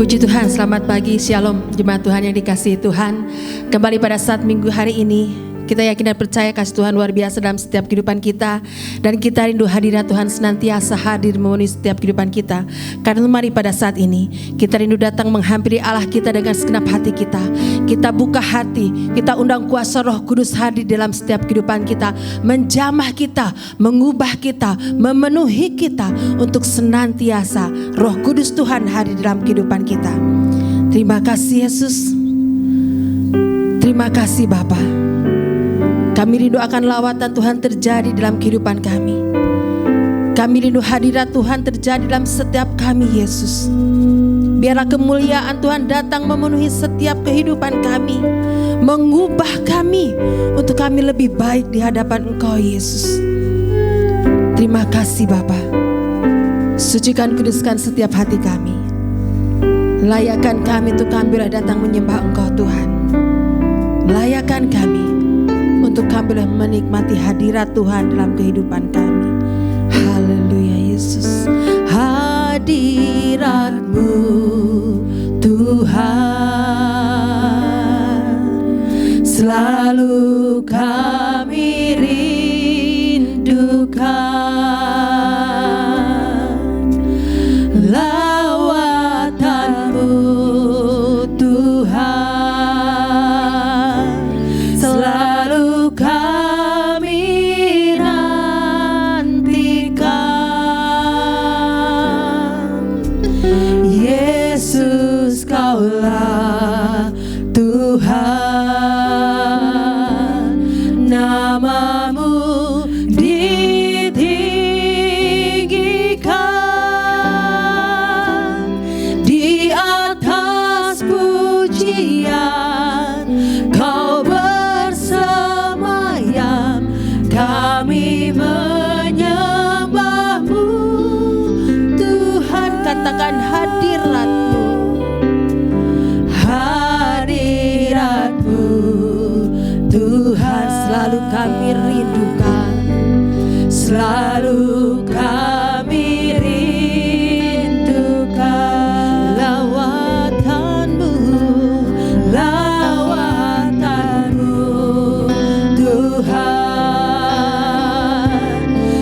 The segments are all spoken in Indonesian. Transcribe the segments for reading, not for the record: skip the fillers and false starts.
Puji Tuhan, selamat pagi, shalom jemaat Tuhan yang dikasihi Tuhan. Kembali pada saat minggu hari ini, kita yakin dan percaya kasih Tuhan luar biasa dalam setiap kehidupan kita. Dan kita rindu hadirat Tuhan senantiasa hadir memenuhi setiap kehidupan kita. Karena mari pada saat ini, kita rindu datang menghampiri Allah kita dengan segenap hati kita. Kita buka hati, kita undang kuasa Roh Kudus hadir dalam setiap kehidupan kita. Menjamah kita, mengubah kita, memenuhi kita. Untuk senantiasa Roh Kudus Tuhan hadir dalam kehidupan kita. Terima kasih Yesus. Terima kasih Bapa. Kami rindu akan lawatan Tuhan terjadi dalam kehidupan kami. Kami rindu hadirat Tuhan terjadi dalam setiap kami Yesus. Biarlah kemuliaan Tuhan datang memenuhi setiap kehidupan kami. Mengubah kami untuk kami lebih baik di hadapan Engkau Yesus. Terima kasih Bapa. Sucikan kuduskan setiap hati kami. Layakan kami untuk kami boleh datang menyembah Engkau Tuhan. Layakan kami untuk kami boleh menikmati hadirat Tuhan dalam kehidupan kami. Haleluya Yesus. Hadirat-Mu Tuhan selalu kami rindukan. Lawatan-Mu Tuhan selalu kami nantikan. Yesus Kaulah Tuhan, nama-Mu ditinggikan di atas pujian. Kau bersemayam, kami menyembah-Mu Tuhan. Katakan hadirat-Mu, hadirat-Mu Tuhan selalu kami rindukan. Selalu kami rindukan lawatan-Mu, lawatan-Mu Tuhan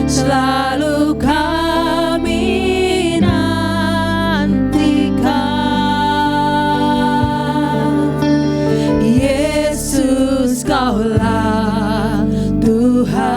selalu kami nantikan. Yesus Kaulah Tuhan,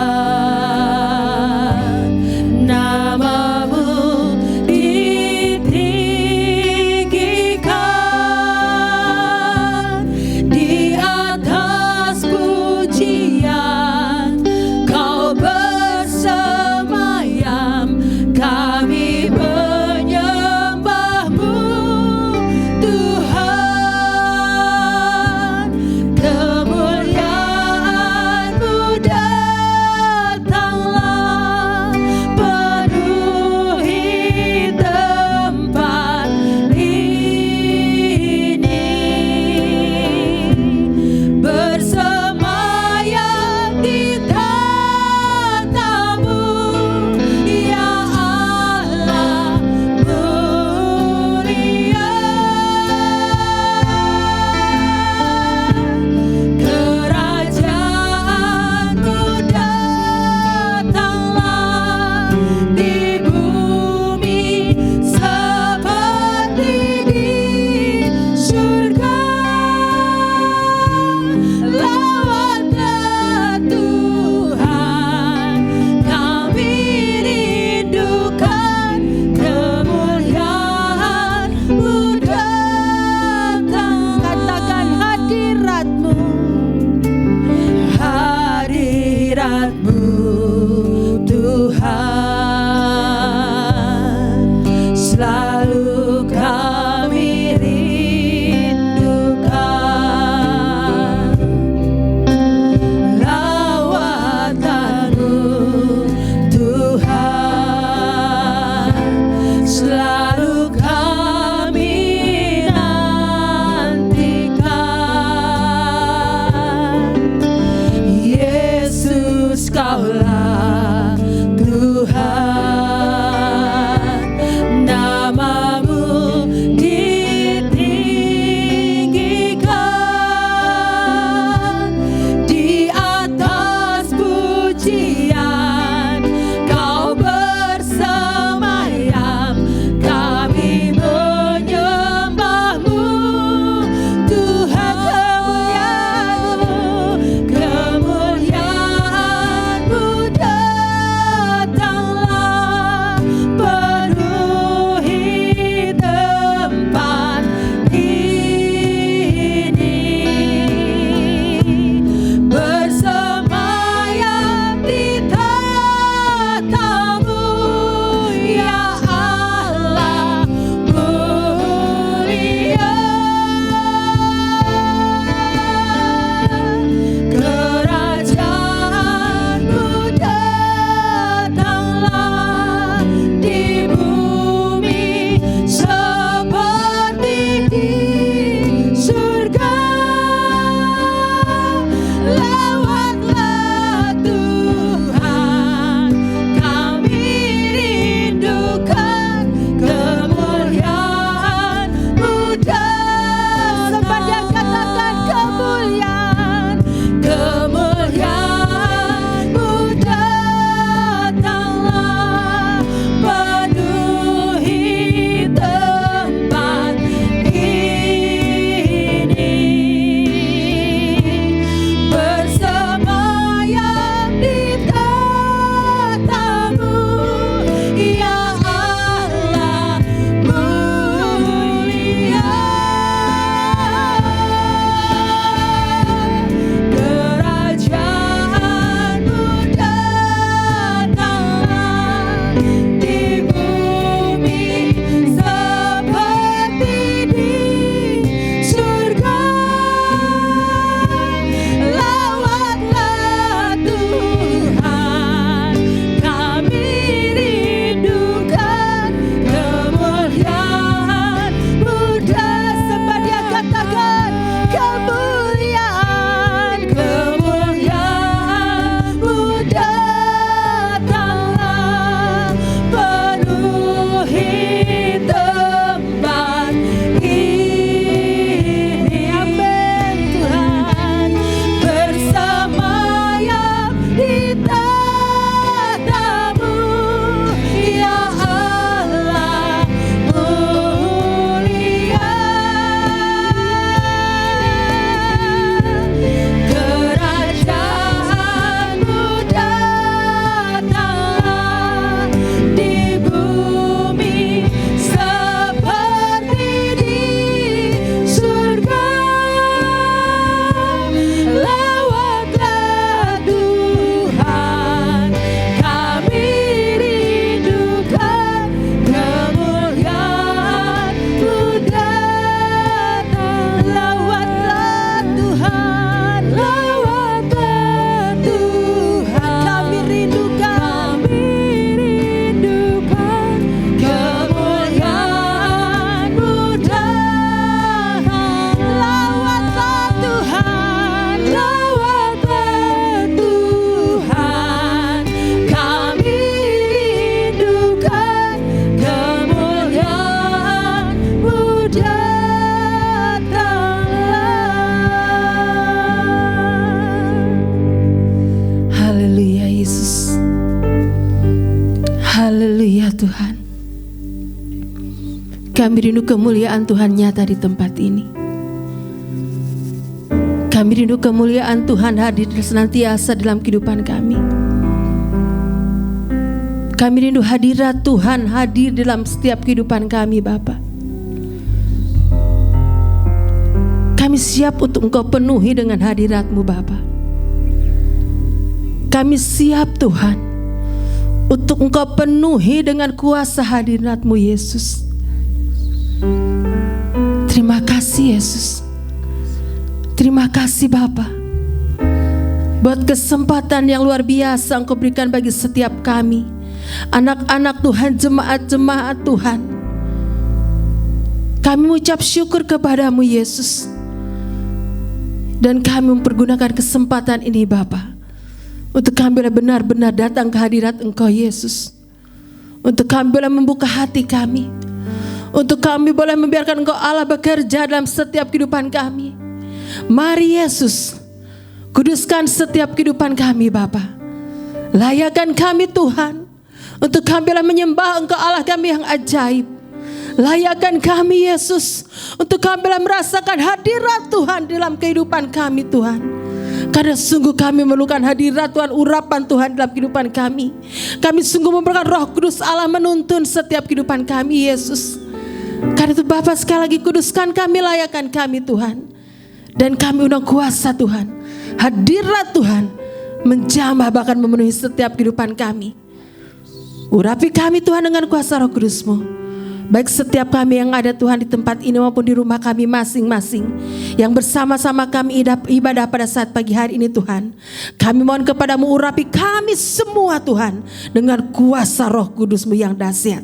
Kami rindu kemuliaan Tuhan nyata di tempat ini. Kami rindu kemuliaan Tuhan hadir senantiasa dalam kehidupan kami. Kami rindu hadirat Tuhan hadir dalam setiap kehidupan kami, Bapa. Kami siap untuk Engkau penuhi dengan hadirat-Mu, Bapa. Kami siap Tuhan untuk Engkau penuhi dengan kuasa hadirat-Mu, Yesus. Terima kasih, Yesus. Terima kasih, Bapa, buat kesempatan yang luar biasa Engkau berikan bagi setiap kami, anak-anak Tuhan, jemaat-jemaat Tuhan. Kami mengucap syukur kepadamu, Yesus. Dan kami mempergunakan kesempatan ini, Bapa, untuk kami benar-benar datang ke hadirat Engkau, Yesus. Untuk kami boleh membuka hati kami, untuk kami boleh membiarkan Engkau Allah bekerja dalam setiap kehidupan kami. Mari Yesus, kuduskan setiap kehidupan kami, Bapa. Layakkan kami Tuhan, untuk kami boleh menyembah Engkau Allah kami yang ajaib. Layakkan kami Yesus, untuk kami boleh merasakan hadirat Tuhan dalam kehidupan kami, Tuhan. Karena sungguh kami memerlukan hadirat Tuhan, urapan Tuhan dalam kehidupan kami. Kami sungguh memerlukan Roh Kudus Allah menuntun setiap kehidupan kami, Yesus. Karena itu Bapa, sekali lagi kuduskan kami, layakkan kami Tuhan. Dan kami undang kuasa Tuhan, hadirat Tuhan menjamah bahkan memenuhi setiap kehidupan kami. Urapi kami Tuhan dengan kuasa Roh Kudus-Mu. Baik setiap kami yang ada Tuhan di tempat ini maupun di rumah kami masing-masing, yang bersama-sama kami ibadah pada saat pagi hari ini Tuhan. Kami mohon kepadamu, urapi kami semua Tuhan dengan kuasa Roh Kudus-Mu yang dahsyat.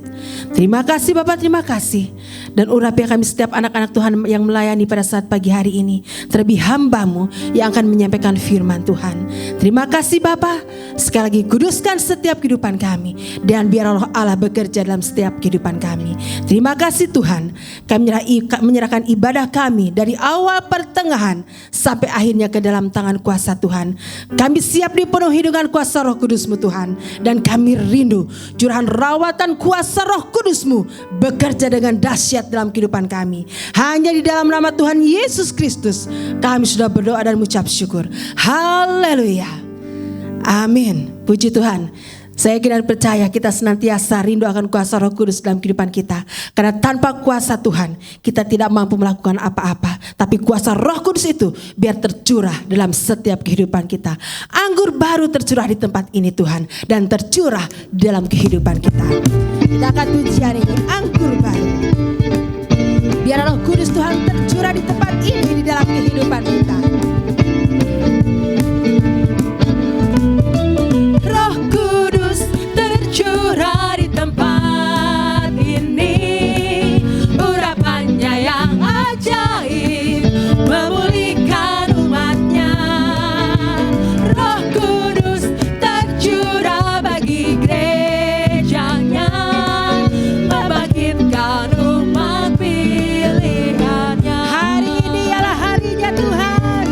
Terima kasih Bapak, terima kasih. Dan urapi kami setiap anak-anak Tuhan yang melayani pada saat pagi hari ini. Terlebih hamba-Mu yang akan menyampaikan firman Tuhan. Terima kasih Bapak. Sekali lagi kuduskan setiap kehidupan kami. Dan biar Roh Allah bekerja dalam setiap kehidupan kami. Terima kasih Tuhan, kami menyerahkan ibadah kami dari awal pertengahan sampai akhirnya ke dalam tangan kuasa Tuhan. Kami siap dipenuhi dengan kuasa Roh Kudus-Mu Tuhan. Dan kami rindu curahan rawatan kuasa Roh Kudus-Mu bekerja dengan dahsyat dalam kehidupan kami. Hanya di dalam nama Tuhan Yesus Kristus kami sudah berdoa dan mengucap syukur. Haleluya. Amin. Puji Tuhan. Saya kira dan percaya kita senantiasa rindu akan kuasa Roh Kudus dalam kehidupan kita. Karena tanpa kuasa Tuhan kita tidak mampu melakukan apa-apa. Tapi kuasa Roh Kudus itu biar tercurah dalam setiap kehidupan kita. Anggur baru tercurah di tempat ini Tuhan. Dan tercurah dalam kehidupan kita. Kita akan puji hari ini anggur baru. Biar Roh Kudus Tuhan tercurah di tempat ini, di dalam kehidupan kita. Curah di tempat ini, urapannya yang ajaib memulihkan umatnya. Roh Kudus tercurah bagi gerejanya, membangkitkan umat pilihannya. Hari ini adalah harinya Tuhan.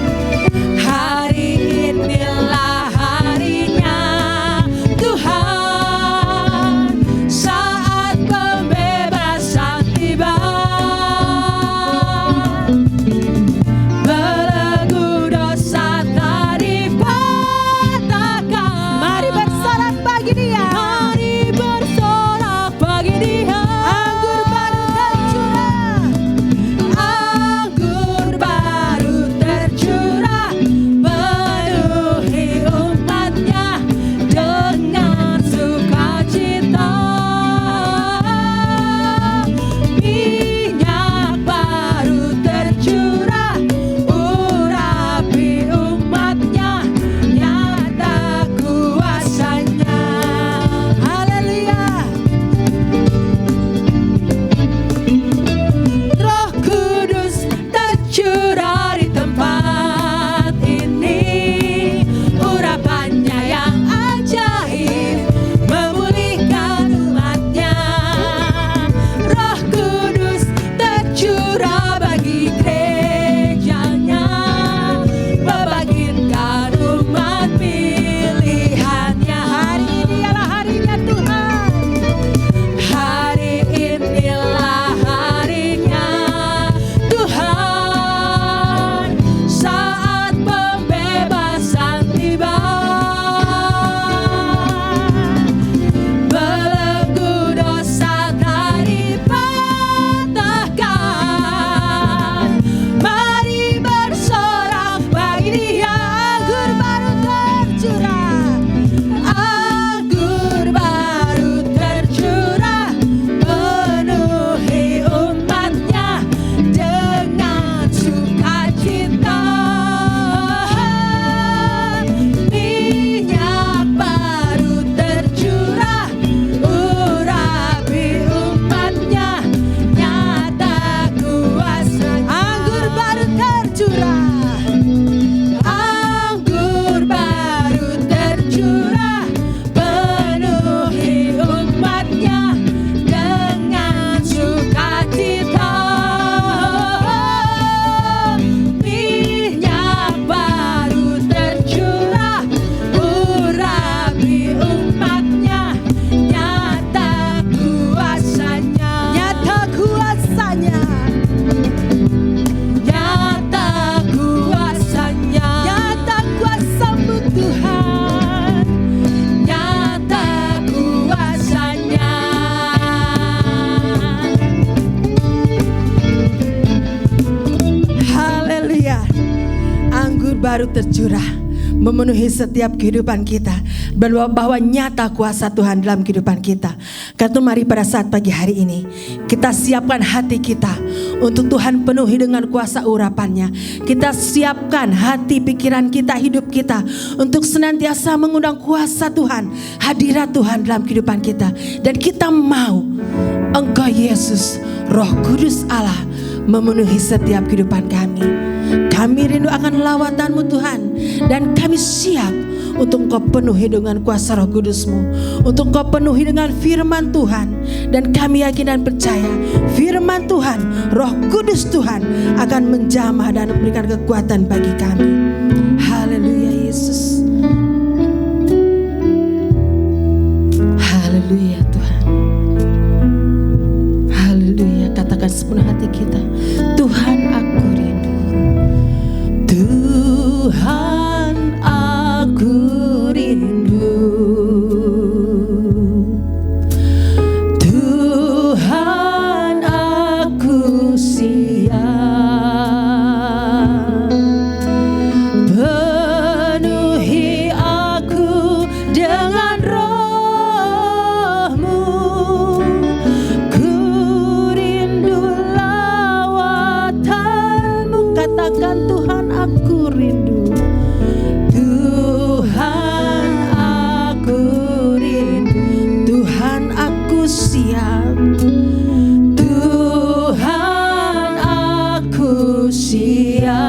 baru tercurah memenuhi setiap kehidupan kita, bahwa nyata kuasa Tuhan dalam kehidupan kita. Karena mari pada saat pagi hari ini kita siapkan hati kita untuk Tuhan penuhi dengan kuasa urapannya. Kita siapkan hati, pikiran kita, hidup kita untuk senantiasa mengundang kuasa Tuhan, hadirat Tuhan dalam kehidupan kita. Dan kita mau Engkau Yesus, Roh Kudus Allah, memenuhi setiap kehidupan kami. Kami rindu akan lawatan-Mu Tuhan, dan kami siap untuk Engkau penuhi dengan kuasa Roh Kudus-Mu, untuk Engkau penuhi dengan firman Tuhan. Dan kami yakin dan percaya firman Tuhan, Roh Kudus Tuhan akan menjamah dan memberikan kekuatan bagi kami. Haleluya Yesus. Haleluya Tuhan. Haleluya. Katakan sepenuh hati kita, Tuhan aku rindu. Tuhan aku rindu. Tuhan aku siap. Penuhi aku dengan Roh-Mu. Ku rindu lawatan-Mu. Katakan Tuhan aku rindu. Tuhan aku rindu. Tuhan aku siap. Tuhan aku siap.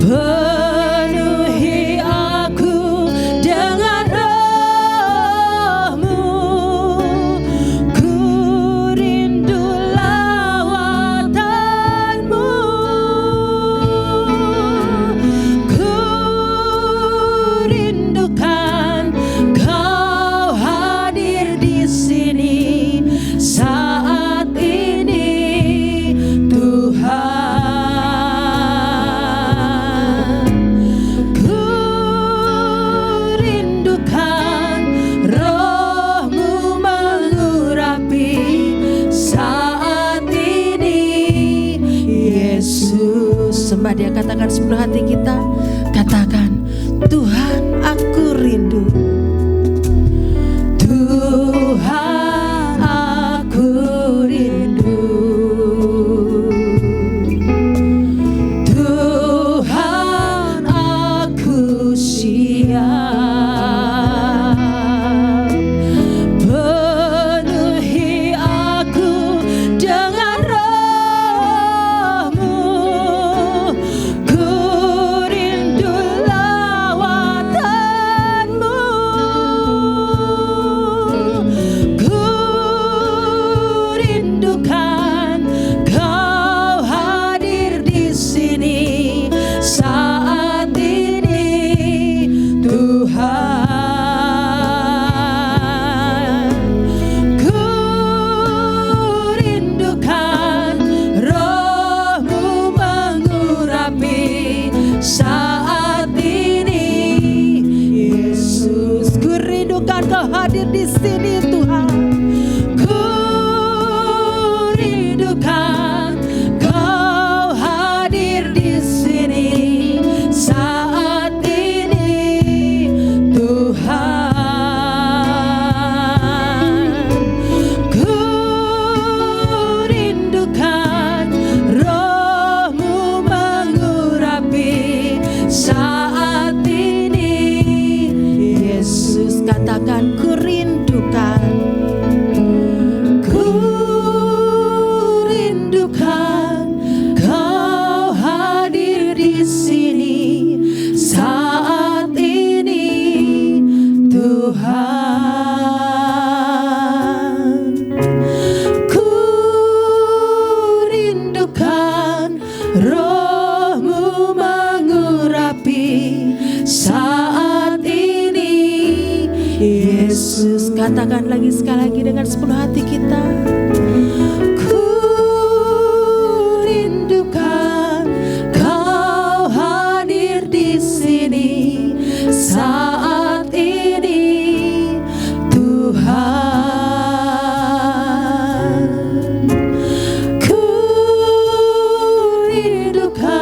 Penuhi aku dengan Roh-Mu. Ku rindu lawatan-Mu. Ku rindukan Kau hadir di sini saat ini, Tuhan. Ku rindukan Roh-Mu mengurapi saat ini, Yesus. Sembah Dia, katakan sepenuh hati kita. Katakan, Tuhan aku rindu. Tuhan aku rindu. Tuhan aku siap. Penuhi aku dengan Roh-Mu. Ku rindu lawatan-Mu. Ku rindukan Kau hadir di sini saat ini, Tuhan. Ku rindukan Roh-Mu mengurapi saat ini, Yesus. Ku rindukan Kau hadir di sini, Tuhan. Ku rindukan Kau hadir di sini saat ini, Tuhan. Ku rindukan Roh-Mu mengurapi saat ini, Yesus. Katakan, ku rindukan. Ku rindukan Kau hadir di sini saat ini, Tuhan. Ku rindukan Roh-Mu mengurapi saat ini, Yesus. Katakan lagi sekali lagi dengan sepenuh hati kita. Ku rindukan Kau hadir di sini saat ini, Tuhan. Ku rindukan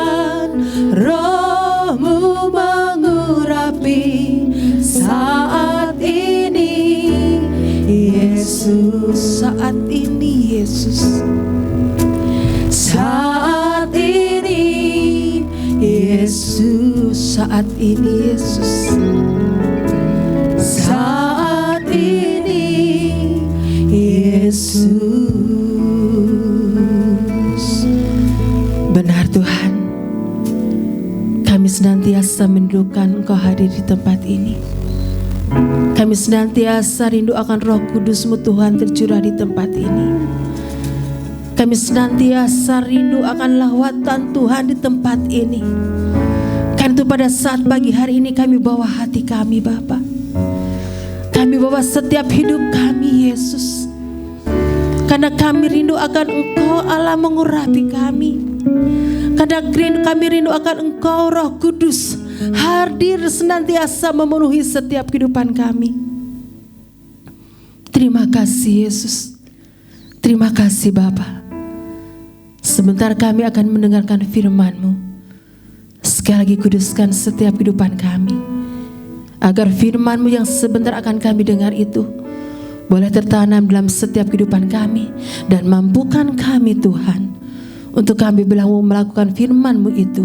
Yesus, saat ini Yesus, saat ini Yesus, saat ini Yesus, saat ini Yesus. Benar Tuhan, kami senantiasa merindukan Engkau hadir di tempat ini. Kami senantiasa rindu akan Roh Kudus-Mu Tuhan tercurah di tempat ini. Kami senantiasa rindu akan lawatan Tuhan di tempat ini. Karena itu pada saat pagi hari ini kami bawa hati kami Bapa. Kami bawa setiap hidup kami Yesus. Karena kami rindu akan Engkau Allah mengurapi kami. Karena kami rindu akan Engkau Roh Kudus hadir senantiasa memenuhi setiap kehidupan kami. Terima kasih Yesus. Terima kasih Bapa. Sebentar kami akan mendengarkan firman-Mu. Sekali lagi kuduskan setiap kehidupan kami, agar firman-Mu yang sebentar akan kami dengar itu boleh tertanam dalam setiap kehidupan kami, dan mampukan kami Tuhan untuk kami melakukan firman-Mu itu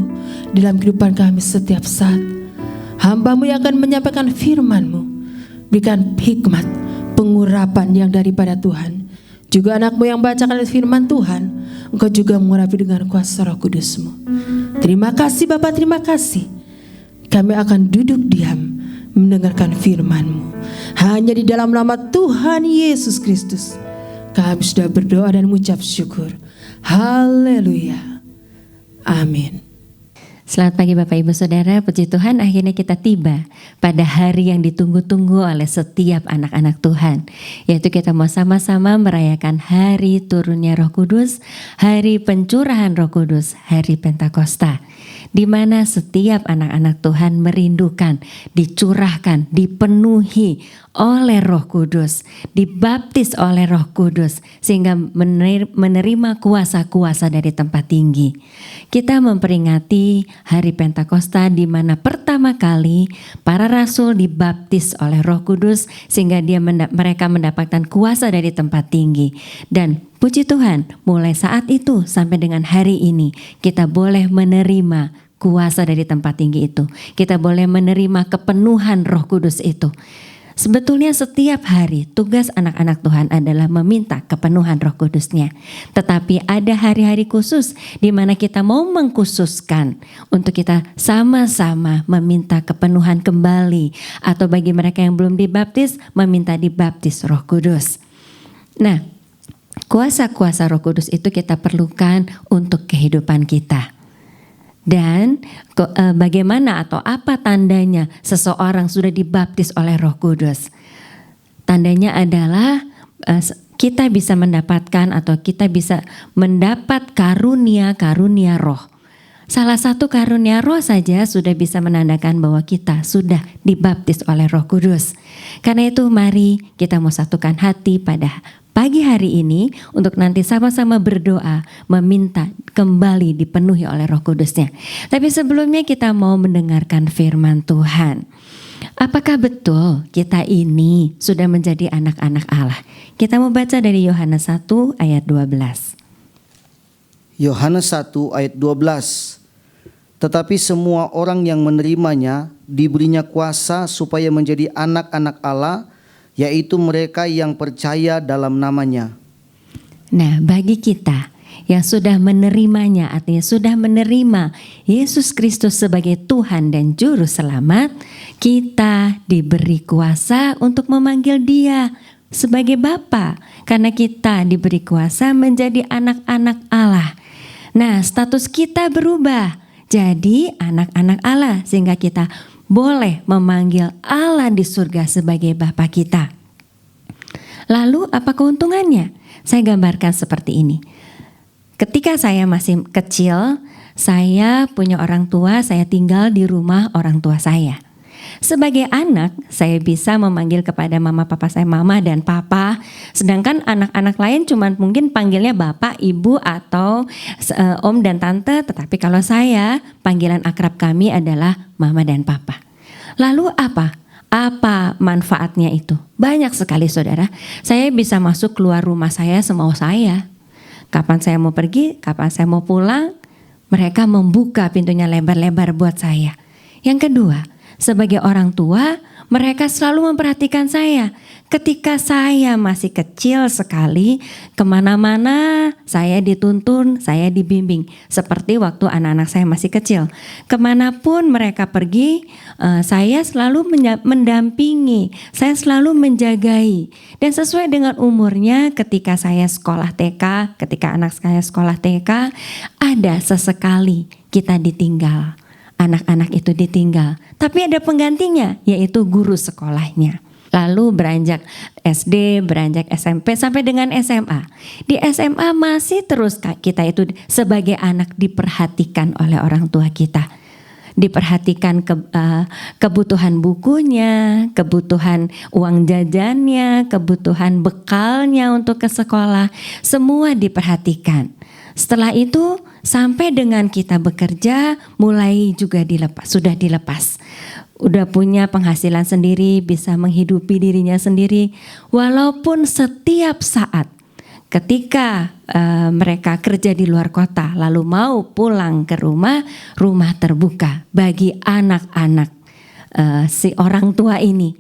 dalam kehidupan kami setiap saat. Hamba-Mu yang akan menyampaikan firman-Mu, berikan hikmat, pengurapan yang daripada Tuhan. Juga anak-Mu yang bacakan firman Tuhan, Engkau juga mengurapi dengan kuasa Roh Kudus-Mu. Terima kasih Bapa, terima kasih. Kami akan duduk diam mendengarkan firman-Mu. Hanya di dalam nama Tuhan Yesus Kristus kami sudah berdoa dan mengucap syukur. Haleluya. Amin. Selamat pagi Bapak Ibu Saudara, puji Tuhan akhirnya kita tiba pada hari yang ditunggu-tunggu oleh setiap anak-anak Tuhan. Yaitu kita mau sama-sama merayakan hari turunnya Roh Kudus, hari pencurahan Roh Kudus, hari Pentakosta. Di mana setiap anak-anak Tuhan merindukan, dicurahkan, dipenuhi oleh Roh Kudus, dibaptis oleh Roh Kudus, sehingga menerima kuasa-kuasa dari tempat tinggi. Kita memperingati hari Pentakosta di mana pertama kali para rasul dibaptis oleh Roh Kudus, sehingga mereka mendapatkan kuasa dari tempat tinggi. Dan puji Tuhan, mulai saat itu sampai dengan hari ini kita boleh menerima kuasa dari tempat tinggi itu. Kita boleh menerima kepenuhan Roh Kudus itu. Sebetulnya setiap hari tugas anak-anak Tuhan adalah meminta kepenuhan Roh Kudus-Nya. Tetapi ada hari-hari khusus di mana kita mau mengkhususkan untuk kita sama-sama meminta kepenuhan kembali. Atau bagi mereka yang belum dibaptis, meminta dibaptis Roh Kudus. Nah, kuasa-kuasa Roh Kudus itu kita perlukan untuk kehidupan kita. Dan bagaimana atau apa tandanya seseorang sudah dibaptis oleh Roh Kudus? Tandanya adalah kita bisa mendapatkan atau kita bisa mendapat karunia-karunia roh. Salah satu karunia roh saja sudah bisa menandakan bahwa kita sudah dibaptis oleh Roh Kudus. Karena itu mari kita mau satukan hati pada pagi hari ini untuk nanti sama-sama berdoa meminta kembali dipenuhi oleh Roh Kudus-Nya. Tapi sebelumnya kita mau mendengarkan firman Tuhan. Apakah betul kita ini sudah menjadi anak-anak Allah? Kita mau baca dari Yohanes 1 ayat 12. Yohanes 1 ayat 12. Tetapi semua orang yang menerimanya diberinya kuasa supaya menjadi anak-anak Allah, yaitu mereka yang percaya dalam namanya. Nah, bagi kita yang sudah menerimanya, artinya sudah menerima Yesus Kristus sebagai Tuhan dan Juru Selamat, kita diberi kuasa untuk memanggil Dia sebagai Bapa, karena kita diberi kuasa menjadi anak-anak Allah. Nah, status kita berubah jadi anak-anak Allah, sehingga kita boleh memanggil Allah di surga sebagai Bapa kita. Lalu apa keuntungannya? Saya gambarkan seperti ini. Ketika saya masih kecil, saya punya orang tua, saya tinggal di rumah orang tua saya. Sebagai anak, saya bisa memanggil kepada mama papa saya mama dan papa. Sedangkan anak-anak lain cuma mungkin panggilnya bapak, ibu atau om dan tante. Tetapi kalau saya, panggilan akrab kami adalah mama dan papa. Lalu apa? Apa manfaatnya itu? Banyak sekali saudara. Saya bisa masuk keluar rumah saya semau saya. Kapan saya mau pergi, kapan saya mau pulang, mereka membuka pintunya lebar-lebar buat saya. Yang kedua, sebagai orang tua, mereka selalu memperhatikan saya. Ketika saya masih kecil sekali, kemana-mana saya dituntun, saya dibimbing. Seperti waktu anak-anak saya masih kecil. Kemanapun mereka pergi, saya selalu mendampingi, saya selalu menjagai. Dan sesuai dengan umurnya, ketika saya sekolah TK, ketika anak saya sekolah TK, ada sesekali kita ditinggal. Anak-anak itu ditinggal. Tapi ada penggantinya, yaitu guru sekolahnya. Lalu beranjak SD, beranjak SMP sampai dengan SMA. Di SMA masih terus kita itu sebagai anak diperhatikan oleh orang tua kita. Diperhatikan kebutuhan bukunya, kebutuhan uang jajannya, kebutuhan bekalnya untuk ke sekolah. Semua diperhatikan. Setelah itu sampai dengan kita bekerja mulai juga sudah dilepas. Udah punya penghasilan sendiri, bisa menghidupi dirinya sendiri. Walaupun setiap saat ketika mereka kerja di luar kota lalu mau pulang ke rumah, rumah terbuka bagi anak-anak si orang tua ini.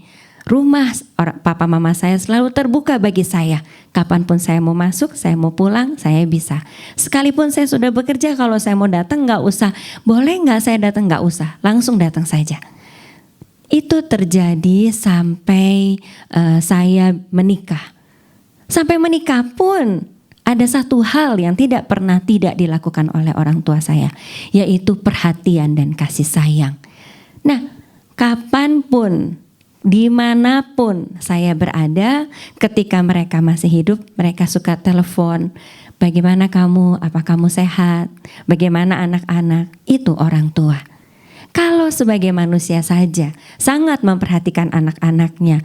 Rumah papa mama saya selalu terbuka bagi saya. Kapanpun saya mau masuk, saya mau pulang, saya bisa. Sekalipun saya sudah bekerja, kalau saya mau datang nggak usah. Boleh nggak saya datang? Nggak usah, langsung datang saja. Itu terjadi sampai saya menikah. Sampai menikah pun ada satu hal yang tidak pernah tidak dilakukan oleh orang tua saya, yaitu perhatian dan kasih sayang. Nah, kapanpun, dimanapun saya berada, ketika mereka masih hidup, mereka suka telepon. Bagaimana kamu? Apa kamu sehat? Bagaimana anak-anak? Itu orang tua. Kalau sebagai manusia saja sangat memperhatikan anak-anaknya,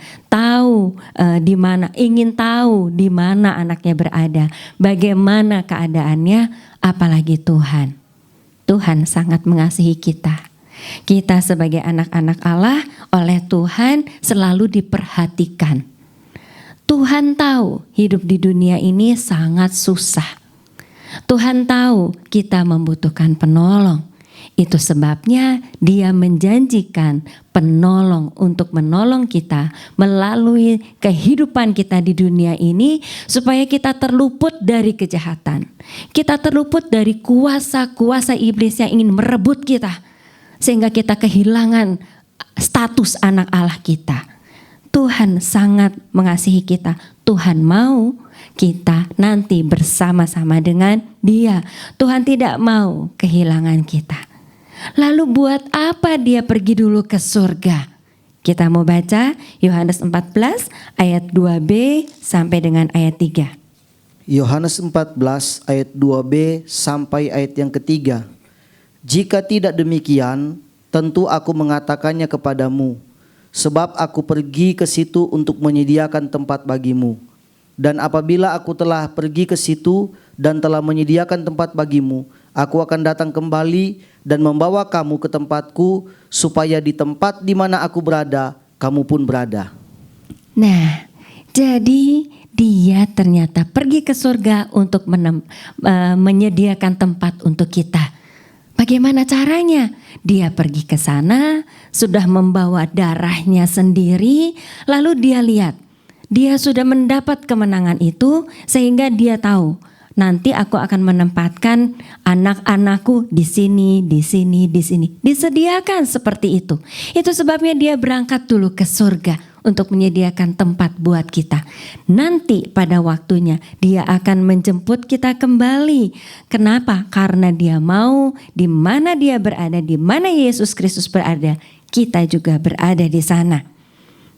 ingin tahu di mana anaknya berada, bagaimana keadaannya, apalagi Tuhan. Tuhan sangat mengasihi kita. Kita sebagai anak-anak Allah oleh Tuhan selalu diperhatikan. Tuhan tahu hidup di dunia ini sangat susah. Tuhan tahu kita membutuhkan penolong. Itu sebabnya Dia menjanjikan penolong untuk menolong kita melalui kehidupan kita di dunia ini supaya kita terluput dari kejahatan. Kita terluput dari kuasa-kuasa iblis yang ingin merebut kita sehingga kita kehilangan status anak Allah kita. Tuhan sangat mengasihi kita. Tuhan mau kita nanti bersama-sama dengan Dia. Tuhan tidak mau kehilangan kita. Lalu buat apa Dia pergi dulu ke surga? Kita mau baca Yohanes 14 ayat 2b sampai dengan ayat 3. Yohanes 14 ayat 2b sampai ayat yang ketiga. Jika tidak demikian, tentu aku mengatakannya kepadamu, sebab aku pergi ke situ untuk menyediakan tempat bagimu. Dan apabila aku telah pergi ke situ dan telah menyediakan tempat bagimu, aku akan datang kembali dan membawa kamu ke tempatku, supaya di tempat di mana aku berada, kamu pun berada. Nah, jadi Dia ternyata pergi ke surga untuk menyediakan tempat untuk kita. Bagaimana caranya? Dia pergi ke sana, sudah membawa darahnya sendiri, lalu Dia lihat, Dia sudah mendapat kemenangan itu sehingga Dia tahu, nanti aku akan menempatkan anak-anakku di sini, di sini, di sini. Disediakan seperti itu. Itu sebabnya Dia berangkat dulu ke surga untuk menyediakan tempat buat kita. Nanti pada waktunya Dia akan menjemput kita kembali. Kenapa? Karena Dia mau di mana Dia berada, di mana Yesus Kristus berada, kita juga berada di sana.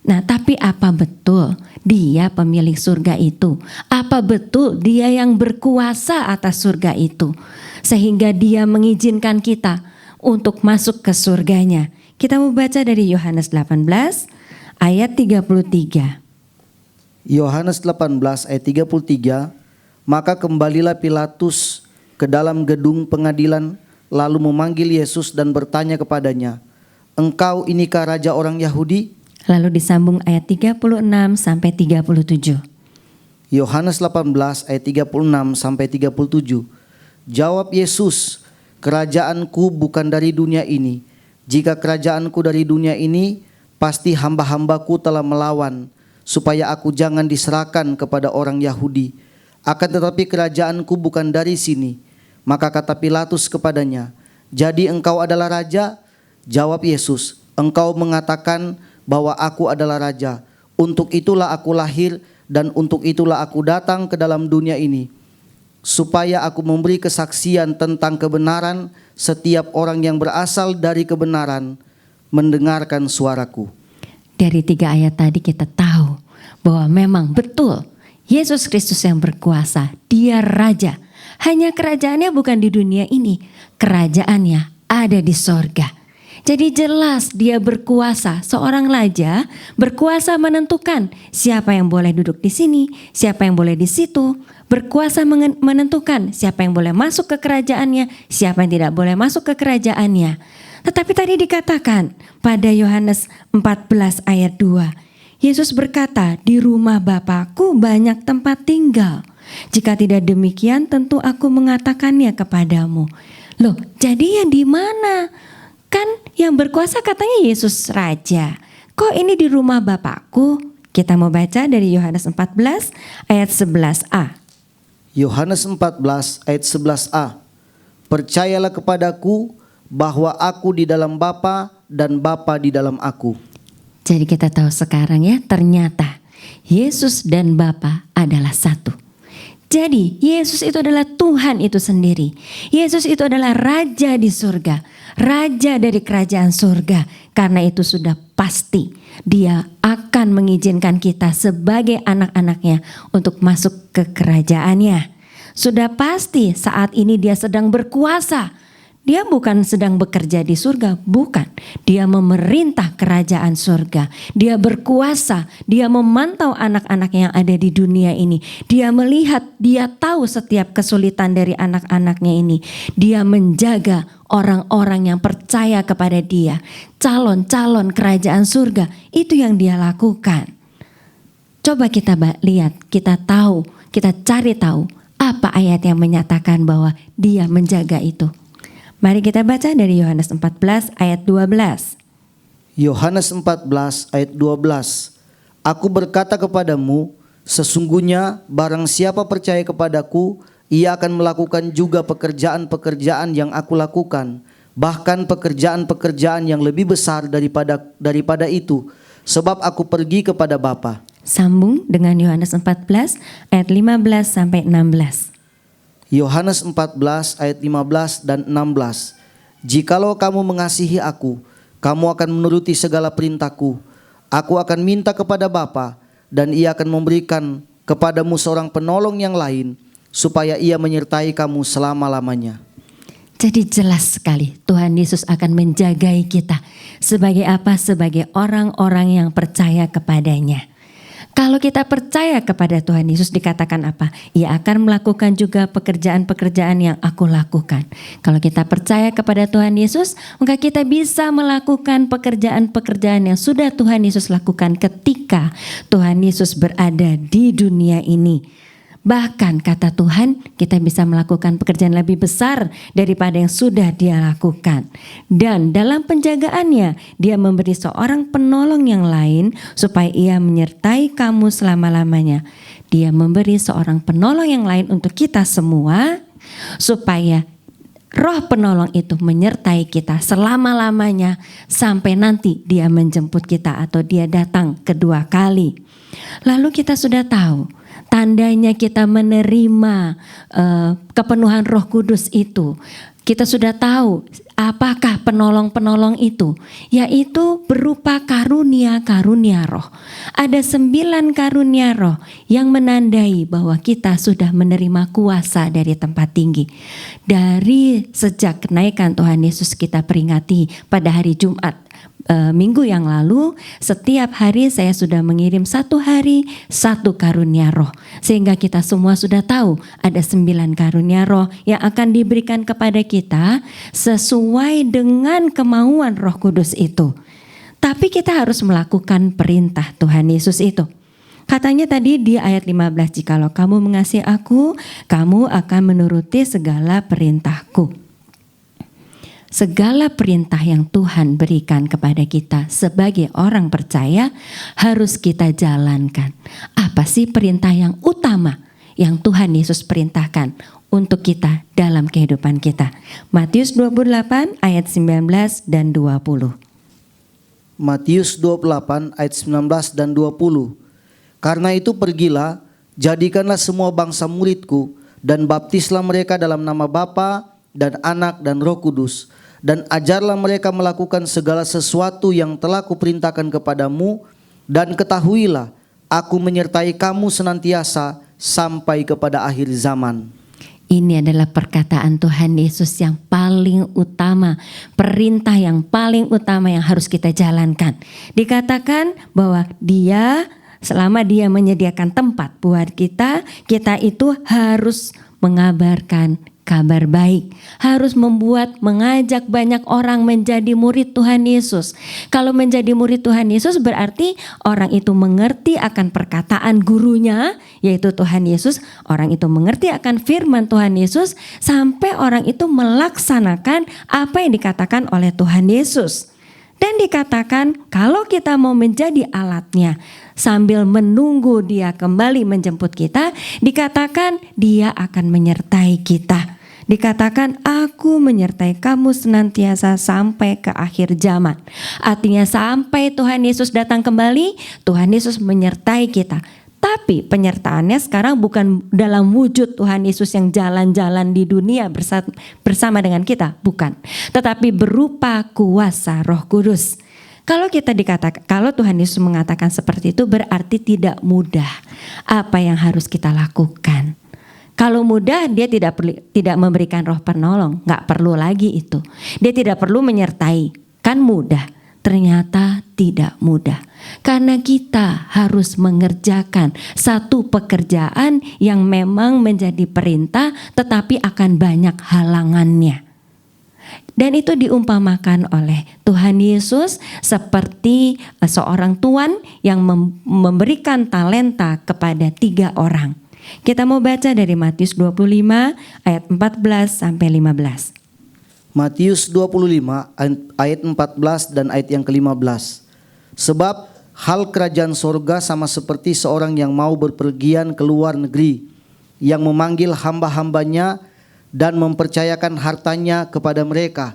Nah, tapi apa betul Dia pemilik surga itu? Apa betul Dia yang berkuasa atas surga itu? Sehingga Dia mengizinkan kita untuk masuk ke surganya. Kita mau baca dari Yohanes 18 ayat 33. Yohanes 18 ayat 33. Maka kembalilah Pilatus ke dalam gedung pengadilan, lalu memanggil Yesus dan bertanya kepadanya, "Engkau inikah raja orang Yahudi?" Lalu disambung ayat 36 sampai 37. Yohanes 18 ayat 36 sampai 37. Jawab Yesus, "Kerajaanku bukan dari dunia ini. Jika kerajaanku dari dunia ini, pasti hamba-hambaku telah melawan, supaya aku jangan diserahkan kepada orang Yahudi. Akan tetapi kerajaanku bukan dari sini." Maka kata Pilatus kepadanya, "Jadi engkau adalah raja?" Jawab Yesus, "Engkau mengatakan bahwa aku adalah raja. Untuk itulah aku lahir dan untuk itulah aku datang ke dalam dunia ini, supaya aku memberi kesaksian tentang kebenaran. Setiap orang yang berasal dari kebenaran mendengarkan suaraku." Dari 3 ayat tadi kita tahu bahwa memang betul Yesus Kristus yang berkuasa, dia raja. Hanya kerajaannya bukan di dunia ini, kerajaannya ada di sorga. Jadi jelas dia berkuasa, seorang raja berkuasa menentukan siapa yang boleh duduk di sini, siapa yang boleh di situ, berkuasa menentukan siapa yang boleh masuk ke kerajaannya, siapa yang tidak boleh masuk ke kerajaannya. Tetapi tadi dikatakan pada Yohanes 14 ayat 2, Yesus berkata, "Di rumah Bapa-Ku banyak tempat tinggal. Jika tidak demikian tentu aku mengatakannya kepadamu." Loh, jadi yang di mana? Kan yang berkuasa katanya Yesus Raja. Kok ini di rumah Bapakku? Kita mau baca dari Yohanes 14 ayat 11a. Yohanes 14 ayat 11a. "Percayalah kepadaku bahwa aku di dalam Bapa dan Bapa di dalam aku." Jadi kita tahu sekarang ya, ternyata Yesus dan Bapa adalah satu. Jadi Yesus itu adalah Tuhan itu sendiri. Yesus itu adalah Raja di surga, Raja dari kerajaan surga. Karena itu sudah pasti dia akan mengizinkan kita sebagai anak-anaknya untuk masuk ke kerajaannya. Sudah pasti saat ini dia sedang berkuasa. Dia bukan sedang bekerja di surga, bukan. Dia memerintah kerajaan surga. Dia berkuasa, dia memantau anak-anak yang ada di dunia ini. Dia melihat, dia tahu setiap kesulitan dari anak-anaknya ini. Dia menjaga orang-orang yang percaya kepada dia. Calon-calon kerajaan surga, itu yang dia lakukan. Coba kita lihat, kita tahu, kita cari tahu apa ayat yang menyatakan bahwa dia menjaga itu. Mari kita baca dari Yohanes 14 ayat 12. Yohanes 14 ayat 12. "Aku berkata kepadamu, sesungguhnya barang siapa percaya kepadaku, ia akan melakukan juga pekerjaan-pekerjaan yang aku lakukan, bahkan pekerjaan-pekerjaan yang lebih besar daripada itu, sebab aku pergi kepada Bapa." Sambung dengan Yohanes 14 ayat 15 sampai 16. Yohanes 14 ayat 15 dan 16. "Jikalau kamu mengasihi aku, kamu akan menuruti segala perintahku. Aku akan minta kepada Bapa, dan ia akan memberikan kepadamu seorang penolong yang lain, supaya ia menyertai kamu selama-lamanya." Jadi jelas sekali Tuhan Yesus akan menjagai kita. Sebagai apa? Sebagai orang-orang yang percaya kepadanya. Kalau kita percaya kepada Tuhan Yesus dikatakan apa? Ia akan melakukan juga pekerjaan-pekerjaan yang aku lakukan. Kalau kita percaya kepada Tuhan Yesus, maka kita bisa melakukan pekerjaan-pekerjaan yang sudah Tuhan Yesus lakukan ketika Tuhan Yesus berada di dunia ini. Bahkan kata Tuhan, kita bisa melakukan pekerjaan lebih besar daripada yang sudah dia lakukan. Dan dalam penjagaannya, dia memberi seorang penolong yang lain supaya ia menyertai kamu selama-lamanya. Dia memberi seorang penolong yang lain untuk kita semua, supaya Roh penolong itu menyertai kita selama-lamanya sampai nanti dia menjemput kita atau dia datang kedua kali. Lalu kita sudah tahu tandanya kita menerima kepenuhan Roh Kudus itu. Kita sudah tahu apakah penolong-penolong itu, yaitu berupa karunia-karunia roh. Ada 9 karunia roh yang menandai bahwa kita sudah menerima kuasa dari tempat tinggi. Dari sejak kenaikan Tuhan Yesus kita peringati pada hari Jumat minggu yang lalu, setiap hari saya sudah mengirim 1 hari 1 karunia roh. Sehingga kita semua sudah tahu ada 9 karunia roh yang akan diberikan kepada kita sesuai dengan kemauan Roh Kudus itu. Tapi kita harus melakukan perintah Tuhan Yesus itu. Katanya tadi di ayat 15, jikalau kamu mengasihi aku, kamu akan menuruti segala perintahku. Segala perintah yang Tuhan berikan kepada kita sebagai orang percaya harus kita jalankan. Apa sih perintah yang utama yang Tuhan Yesus perintahkan untuk kita dalam kehidupan kita? Matius 28 ayat 19 dan 20. Matius 28 ayat 19 dan 20. Karena itu pergilah, jadikanlah semua bangsa muridku, dan baptislah mereka dalam nama Bapa dan Anak dan Roh Kudus, dan ajarlah mereka melakukan segala sesuatu yang telah kuperintahkan kepadamu, dan ketahuilah, aku menyertai kamu senantiasa sampai kepada akhir zaman. Ini adalah perkataan Tuhan Yesus yang paling utama, perintah yang paling utama yang harus kita jalankan. Dikatakan bahwa selama dia menyediakan tempat buat kita itu harus mengabarkan kabar baik. Harus mengajak banyak orang menjadi murid Tuhan Yesus. Kalau menjadi murid Tuhan Yesus berarti orang itu mengerti akan perkataan gurunya, yaitu Tuhan Yesus. Orang itu mengerti akan firman Tuhan Yesus sampai orang itu melaksanakan apa yang dikatakan oleh Tuhan Yesus. Dan dikatakan kalau kita mau menjadi alatnya sambil menunggu dia kembali menjemput kita, dikatakan dia akan menyertai kita. Dikatakan aku menyertai kamu senantiasa sampai ke akhir zaman. Artinya sampai Tuhan Yesus datang kembali, Tuhan Yesus menyertai kita. Tapi penyertaannya sekarang bukan dalam wujud Tuhan Yesus yang jalan-jalan di dunia bersama dengan kita, bukan. Tetapi berupa kuasa Roh Kudus. Kalau Tuhan Yesus mengatakan seperti itu berarti tidak mudah apa yang harus kita lakukan. Kalau mudah dia tidak memberikan roh penolong, nggak perlu lagi itu. Dia tidak perlu menyertai, kan mudah. Ternyata tidak mudah. Karena kita harus mengerjakan satu pekerjaan yang memang menjadi perintah tetapi akan banyak halangannya. Dan itu diumpamakan oleh Tuhan Yesus seperti seorang tuan yang memberikan talenta kepada 3 orang. Kita mau baca dari Matius 25 ayat 14 sampai 15. Matius 25 ayat 14 dan ayat yang ke-15. Sebab hal kerajaan sorga sama seperti seorang yang mau berpergian ke luar negeri, yang memanggil hamba-hambanya dan mempercayakan hartanya kepada mereka.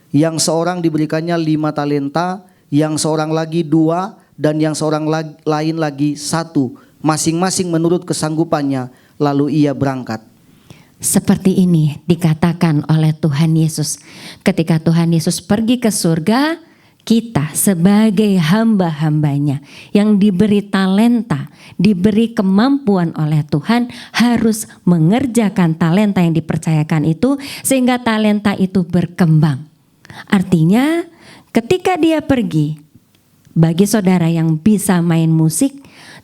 Yang seorang diberikannya 5 talenta, yang seorang lagi 2, dan yang seorang lain lagi 1, masing-masing menurut kesanggupannya, lalu ia berangkat. Seperti ini dikatakan oleh Tuhan Yesus. Ketika Tuhan Yesus pergi ke surga, kita sebagai hamba-hambanya yang diberi talenta, diberi kemampuan oleh Tuhan harus mengerjakan talenta yang dipercayakan itu sehingga talenta itu berkembang. Artinya ketika dia pergi, bagi saudara yang bisa main musik,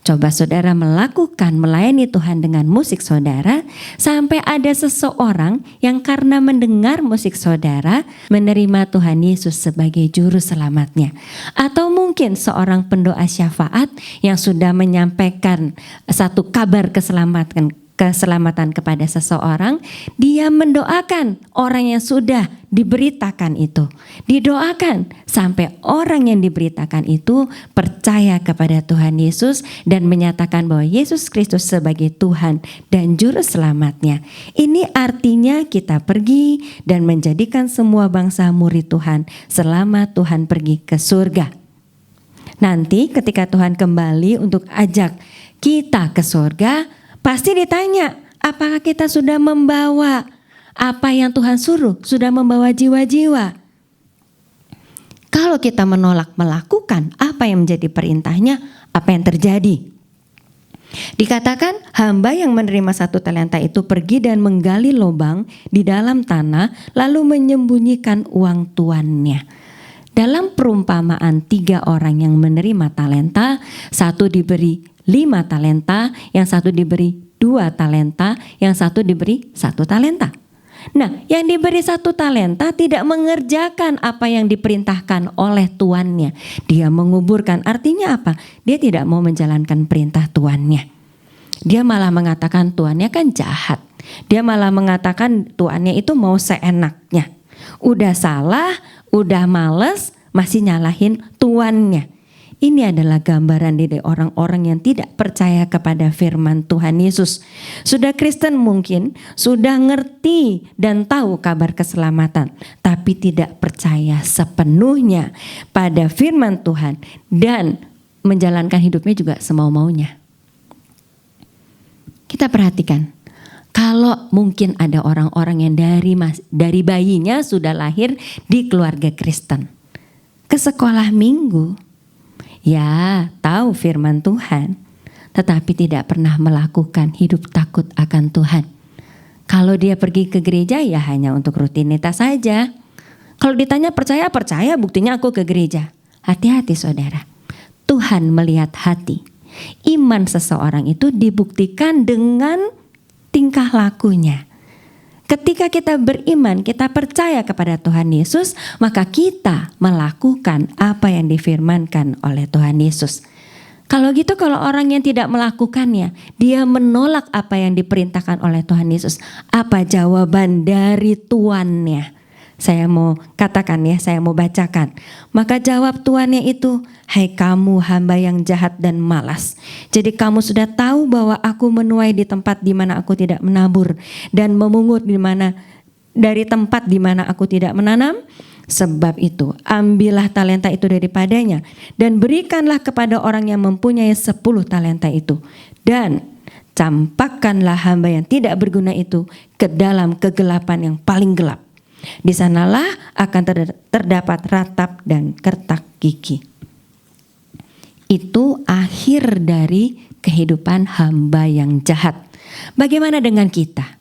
coba saudara melayani Tuhan dengan musik saudara, sampai ada seseorang yang karena mendengar musik saudara menerima Tuhan Yesus sebagai juru selamatnya. Atau mungkin seorang pendoa syafaat yang sudah menyampaikan satu kabar keselamatan kepada seseorang, dia mendoakan orang yang sudah diberitakan itu. Didoakan sampai orang yang diberitakan itu percaya kepada Tuhan Yesus dan menyatakan bahwa Yesus Kristus sebagai Tuhan dan Juru Selamatnya. Ini artinya kita pergi dan menjadikan semua bangsa murid Tuhan selama Tuhan pergi ke surga. Nanti ketika Tuhan kembali untuk ajak kita ke surga, pasti ditanya, apakah kita sudah membawa apa yang Tuhan suruh, sudah membawa jiwa-jiwa. Kalau kita menolak melakukan apa yang menjadi perintahnya, apa yang terjadi? Dikatakan hamba yang menerima 1 talenta itu pergi dan menggali lubang di dalam tanah, lalu menyembunyikan uang tuannya. Dalam perumpamaan 3 orang yang menerima talenta, 1 diberi 5 talenta, yang 1 diberi 2 talenta, yang 1 diberi 1 talenta. Nah, yang diberi 1 talenta tidak mengerjakan apa yang diperintahkan oleh tuannya. Dia menguburkan. Artinya apa? Dia tidak mau menjalankan perintah tuannya. Dia malah mengatakan tuannya kan jahat. Dia malah mengatakan tuannya itu mau seenaknya. Udah salah, udah males, masih nyalahin tuannya. Ini adalah gambaran dari orang-orang yang tidak percaya kepada firman Tuhan Yesus. Sudah Kristen mungkin, sudah ngerti dan tahu kabar keselamatan, tapi tidak percaya sepenuhnya pada firman Tuhan dan menjalankan hidupnya juga semau-maunya. Kita perhatikan, kalau mungkin ada orang-orang yang dari bayinya sudah lahir di keluarga Kristen, ke sekolah minggu, ya, tahu firman Tuhan, tetapi tidak pernah melakukan hidup takut akan Tuhan. Kalau dia pergi ke gereja ya hanya untuk rutinitas saja. Kalau ditanya percaya, buktinya aku ke gereja. Hati-hati saudara, Tuhan melihat hati. Iman seseorang itu dibuktikan dengan tingkah lakunya. Ketika kita beriman, kita percaya kepada Tuhan Yesus, maka kita melakukan apa yang difirmankan oleh Tuhan Yesus. Kalau gitu, kalau orang yang tidak melakukannya, dia menolak apa yang diperintahkan oleh Tuhan Yesus. Apa jawaban dari tuannya? Saya mau katakan ya, saya mau bacakan. Maka jawab tuannya itu, "Hai kamu hamba yang jahat dan malas. Jadi kamu sudah tahu bahwa aku menuai di tempat di mana aku tidak menabur dan memungut dari tempat di mana aku tidak menanam. Sebab itu, ambillah talenta itu daripadanya dan berikanlah kepada orang yang mempunyai 10 talenta itu. Dan campakkanlah hamba yang tidak berguna itu ke dalam kegelapan yang paling gelap. Di sanalah akan terdapat ratap dan kertak gigi." Itu akhir dari kehidupan hamba yang jahat. Bagaimana dengan kita?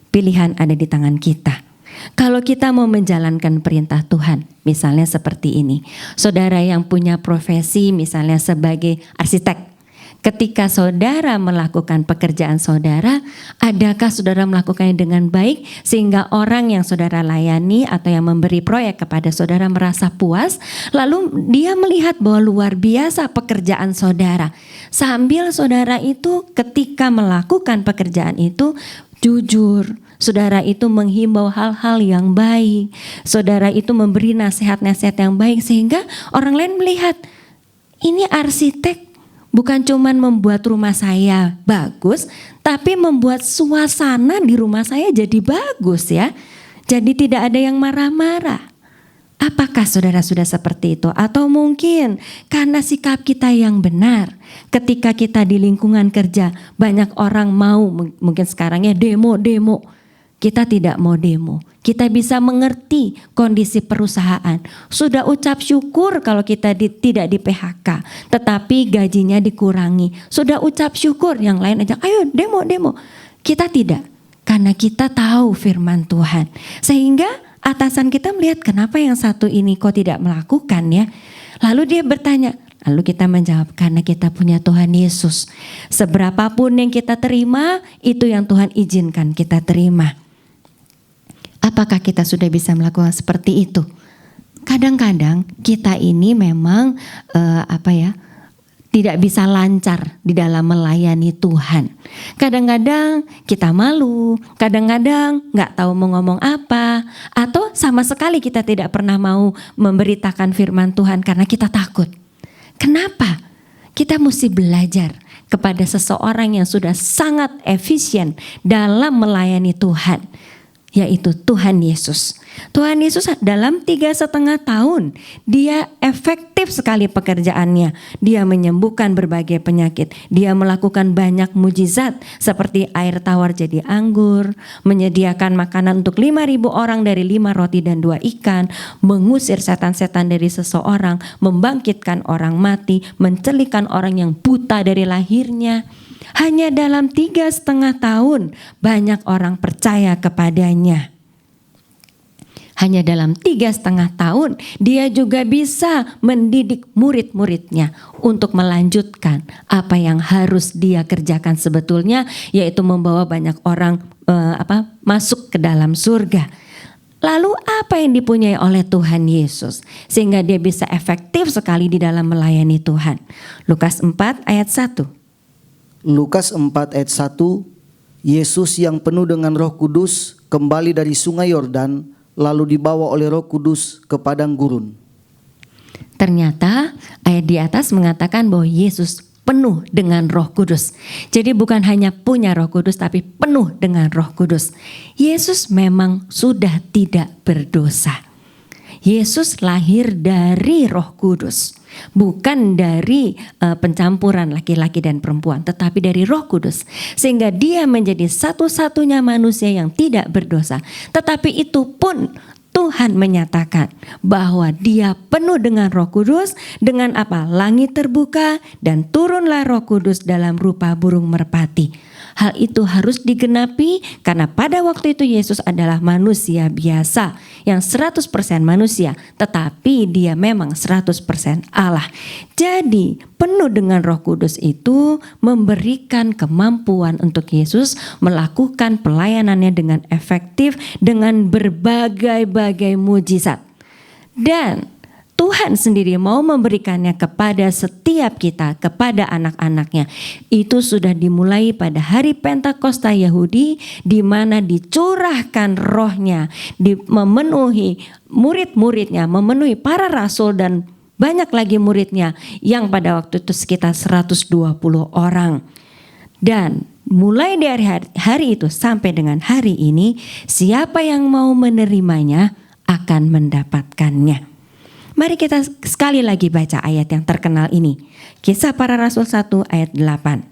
Pilihan ada di tangan kita. Kalau kita mau menjalankan perintah Tuhan, misalnya seperti ini. Saudara yang punya profesi misalnya sebagai arsitek. Ketika saudara melakukan pekerjaan saudara, adakah saudara melakukannya dengan baik sehingga orang yang saudara layani atau yang memberi proyek kepada saudara merasa puas, lalu dia melihat bahwa luar biasa pekerjaan saudara. Sambil saudara itu ketika melakukan pekerjaan itu jujur, saudara itu menghimbau hal-hal yang baik, saudara itu memberi nasihat-nasihat yang baik sehingga orang lain melihat ini arsitek bukan cuman membuat rumah saya bagus, tapi membuat suasana di rumah saya jadi bagus ya. Jadi tidak ada yang marah-marah. Apakah saudara sudah seperti itu? Atau mungkin karena sikap kita yang benar. Ketika kita di lingkungan kerja, banyak orang mau, mungkin sekarang ya demo-demo. Kita tidak mau demo. Kita bisa mengerti kondisi perusahaan. Sudah ucap syukur kalau kita tidak di PHK, tetapi gajinya dikurangi. Sudah ucap syukur, yang lain aja, ayo demo. Kita tidak, karena kita tahu firman Tuhan. Sehingga atasan kita melihat kenapa yang satu ini kok tidak melakukan ya. Lalu dia bertanya, lalu kita menjawab karena kita punya Tuhan Yesus. Seberapapun yang kita terima, itu yang Tuhan izinkan kita terima. Apakah kita sudah bisa melakukan seperti itu? Kadang-kadang kita ini memang tidak bisa lancar di dalam melayani Tuhan. Kadang-kadang kita malu, kadang-kadang nggak tahu mau ngomong apa, atau sama sekali kita tidak pernah mau memberitakan firman Tuhan karena kita takut. Kenapa? Kita mesti belajar kepada seseorang yang sudah sangat efisien dalam melayani Tuhan, yaitu Tuhan Yesus. Tuhan Yesus dalam 3,5 tahun, dia efektif sekali pekerjaannya. Dia menyembuhkan berbagai penyakit. Dia melakukan banyak mujizat seperti air tawar jadi anggur, menyediakan makanan untuk 5.000 orang dari 5 roti dan 2 ikan, mengusir setan-setan dari seseorang, membangkitkan orang mati, mencelihkan orang yang buta dari lahirnya. Hanya dalam 3,5 tahun banyak orang percaya kepadanya. hanya dalam 3,5 tahun dia juga bisa mendidik murid-muridnya untuk melanjutkan apa yang harus dia kerjakan sebetulnya, yaitu membawa banyak orang masuk ke dalam surga. Lalu apa yang dipunyai oleh Tuhan Yesus sehingga dia bisa efektif sekali di dalam melayani Tuhan? Lukas 4 ayat 1. Lukas 4 ayat 1, Yesus yang penuh dengan Roh Kudus kembali dari sungai Yordan, lalu dibawa oleh Roh Kudus ke padang gurun. Ternyata ayat di atas mengatakan bahwa Yesus penuh dengan Roh Kudus. Jadi bukan hanya punya Roh Kudus tapi penuh dengan Roh Kudus. Yesus memang sudah tidak berdosa. Yesus lahir dari Roh Kudus, bukan dari pencampuran laki-laki dan perempuan, tetapi dari Roh Kudus, sehingga dia menjadi satu-satunya manusia yang tidak berdosa. Tetapi itu pun Tuhan menyatakan bahwa dia penuh dengan Roh Kudus. Dengan apa? Langit terbuka dan turunlah Roh Kudus dalam rupa burung merpati. Hal itu harus digenapi karena pada waktu itu Yesus adalah manusia biasa yang 100% manusia, tetapi dia memang 100% Allah. Jadi penuh dengan Roh Kudus itu memberikan kemampuan untuk Yesus melakukan pelayanannya dengan efektif dengan berbagai-bagai mujizat. Dan Tuhan sendiri mau memberikannya kepada setiap kita, kepada anak-anaknya. Itu sudah dimulai pada hari Pentakosta Yahudi, di mana dicurahkan rohnya, memenuhi murid-muridnya, memenuhi para rasul dan banyak lagi muridnya yang pada waktu itu sekitar 120 orang. Dan mulai dari hari itu sampai dengan hari ini, siapa yang mau menerimanya akan mendapatkannya. Mari kita sekali lagi baca ayat yang terkenal ini. Kisah Para Rasul 1 ayat 8.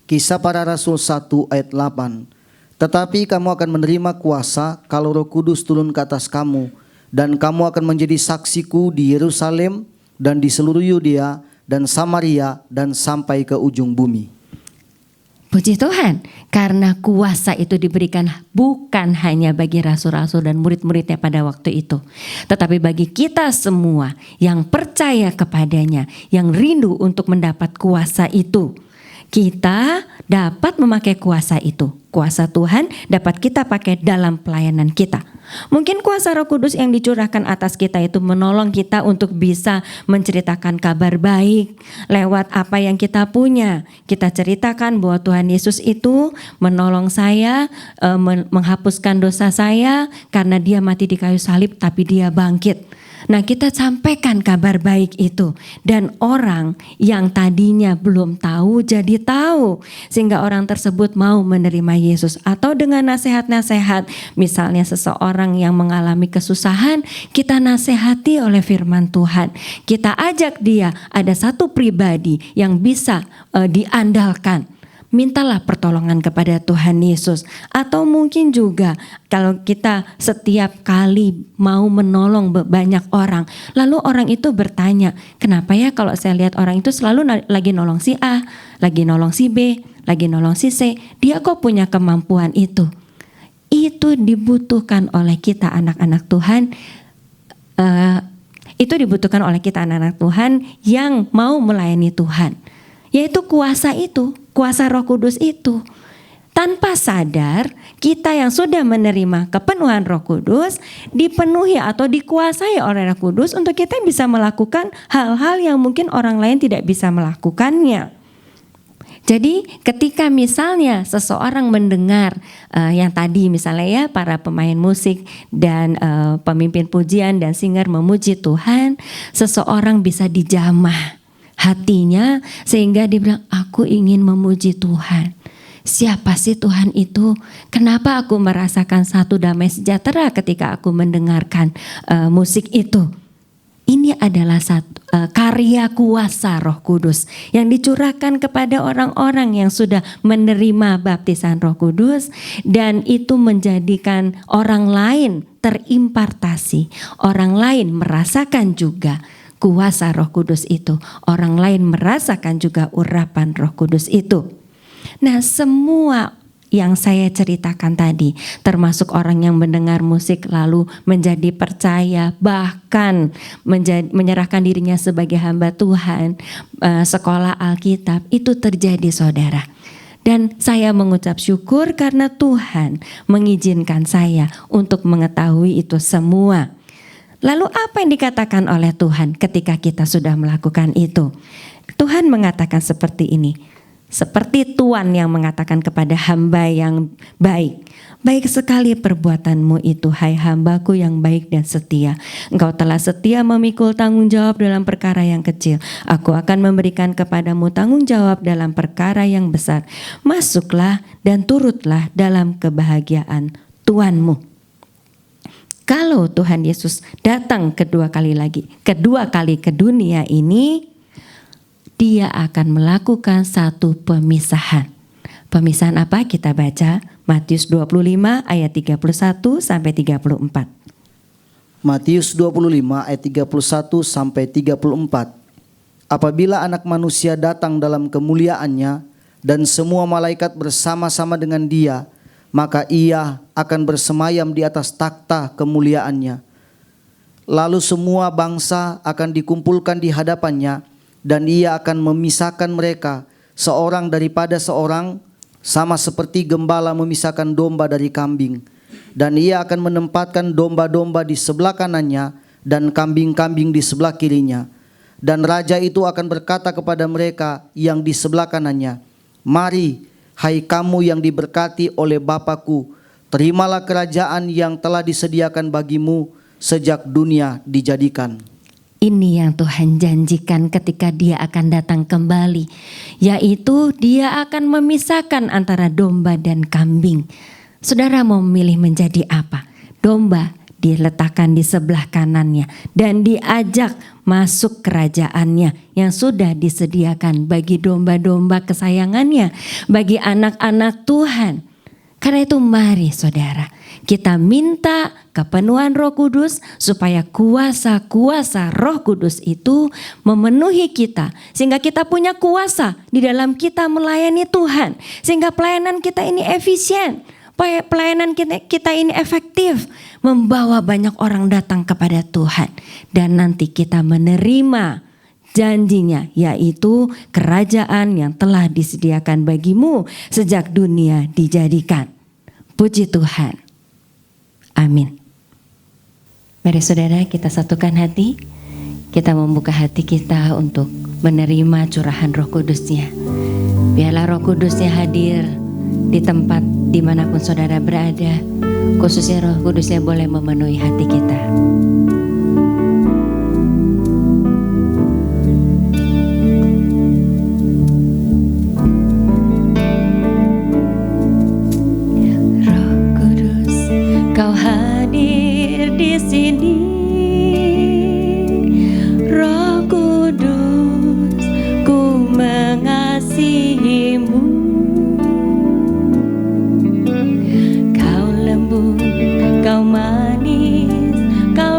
Kisah Para Rasul 1 ayat 8. Tetapi kamu akan menerima kuasa kalau Roh Kudus turun ke atas kamu, dan kamu akan menjadi saksiku di Yerusalem dan di seluruh Yudea dan Samaria dan sampai ke ujung bumi. Puji Tuhan, karena kuasa itu diberikan bukan hanya bagi rasul-rasul dan murid-muridnya pada waktu itu, tetapi bagi kita semua yang percaya kepadanya, yang rindu untuk mendapat kuasa itu. Kita dapat memakai kuasa itu. Kuasa Tuhan dapat kita pakai dalam pelayanan kita. Mungkin kuasa Roh Kudus yang dicurahkan atas kita itu menolong kita untuk bisa menceritakan kabar baik lewat apa yang kita punya. Kita ceritakan bahwa Tuhan Yesus itu menolong saya, menghapuskan dosa saya karena dia mati di kayu salib tapi dia bangkit. Nah, kita sampaikan kabar baik itu dan orang yang tadinya belum tahu jadi tahu, sehingga orang tersebut mau menerima Yesus. Atau dengan nasihat-nasihat, misalnya seseorang yang mengalami kesusahan, kita nasihati oleh firman Tuhan. Kita ajak dia, ada satu pribadi yang bisa diandalkan. Mintalah pertolongan kepada Tuhan Yesus. Atau mungkin juga kalau kita setiap kali mau menolong banyak orang, lalu orang itu bertanya, kenapa ya kalau saya lihat orang itu selalu lagi nolong si A, lagi nolong si B, lagi nolong si C, dia kok punya kemampuan itu? Itu dibutuhkan oleh kita anak-anak Tuhan. Itu dibutuhkan oleh kita anak-anak Tuhan yang mau melayani Tuhan. Yaitu kuasa itu, kuasa Roh Kudus itu. Tanpa sadar, kita yang sudah menerima kepenuhan Roh Kudus dipenuhi atau dikuasai oleh Roh Kudus untuk kita bisa melakukan hal-hal yang mungkin orang lain tidak bisa melakukannya. Jadi ketika misalnya seseorang mendengar yang tadi misalnya ya para pemain musik dan pemimpin pujian dan singer memuji Tuhan, seseorang bisa dijamah hatinya sehingga dia bilang, aku ingin memuji Tuhan. Siapa sih Tuhan itu? Kenapa aku merasakan satu damai sejahtera ketika aku mendengarkan musik itu? Ini adalah satu karya kuasa Roh Kudus yang dicurahkan kepada orang-orang yang sudah menerima baptisan Roh Kudus, dan itu menjadikan orang lain terimpartasi, orang lain merasakan juga kuasa Roh Kudus itu. Orang lain merasakan juga urapan Roh Kudus itu. Nah, semua yang saya ceritakan tadi, termasuk orang yang mendengar musik lalu menjadi percaya, bahkan menyerahkan dirinya sebagai hamba Tuhan, sekolah Alkitab, itu terjadi saudara. Dan saya mengucap syukur karena Tuhan mengizinkan saya untuk mengetahui itu semua. Lalu apa yang dikatakan oleh Tuhan ketika kita sudah melakukan itu? Tuhan mengatakan seperti ini. Seperti Tuhan yang mengatakan kepada hamba yang baik, baik sekali perbuatanmu itu, hai hambaku yang baik dan setia. Engkau telah setia memikul tanggung jawab dalam perkara yang kecil. Aku akan memberikan kepadamu tanggung jawab dalam perkara yang besar. Masuklah dan turutlah dalam kebahagiaan Tuhanmu. Kalau Tuhan Yesus datang kedua kali ke dunia ini, Dia akan melakukan satu pemisahan. Pemisahan apa? Kita baca Matius 25 ayat 31 sampai 34. Matius 25 ayat 31 sampai 34. Apabila Anak Manusia datang dalam kemuliaannya dan semua malaikat bersama-sama dengan Dia, maka Ia akan bersemayam di atas takhta kemuliaannya. Lalu semua bangsa akan dikumpulkan di hadapannya, dan Ia akan memisahkan mereka seorang daripada seorang, sama seperti gembala memisahkan domba dari kambing. Dan Ia akan menempatkan domba-domba di sebelah kanannya dan kambing-kambing di sebelah kirinya. Dan Raja itu akan berkata kepada mereka yang di sebelah kanannya, "Mari, hai kamu yang diberkati oleh Bapa-Ku, terimalah kerajaan yang telah disediakan bagimu sejak dunia dijadikan." Ini yang Tuhan janjikan ketika Dia akan datang kembali, yaitu Dia akan memisahkan antara domba dan kambing. Saudara mau memilih menjadi apa? Domba diletakkan di sebelah kanannya dan diajak masuk kerajaannya yang sudah disediakan bagi domba-domba kesayangannya, bagi anak-anak Tuhan. Karena itu mari saudara, kita minta kepenuhan Roh Kudus supaya kuasa-kuasa Roh Kudus itu memenuhi kita. Sehingga kita punya kuasa di dalam kita melayani Tuhan. Sehingga pelayanan kita ini efisien, pelayanan kita ini efektif, membawa banyak orang datang kepada Tuhan. Dan nanti kita menerima janjinya, yaitu kerajaan yang telah disediakan bagimu sejak dunia dijadikan. Puji Tuhan. Amin. Mari saudara, kita satukan hati. Kita membuka hati kita untuk menerima curahan Roh Kudus-Nya. Biarlah Roh Kudus-Nya hadir di tempat dimanapun saudara berada. Khususnya Roh Kudus-Nya boleh memenuhi hati kita. Kau hadir di sini, Roh Kudus, ku mengasihimu. Kau lembut, kau manis, kau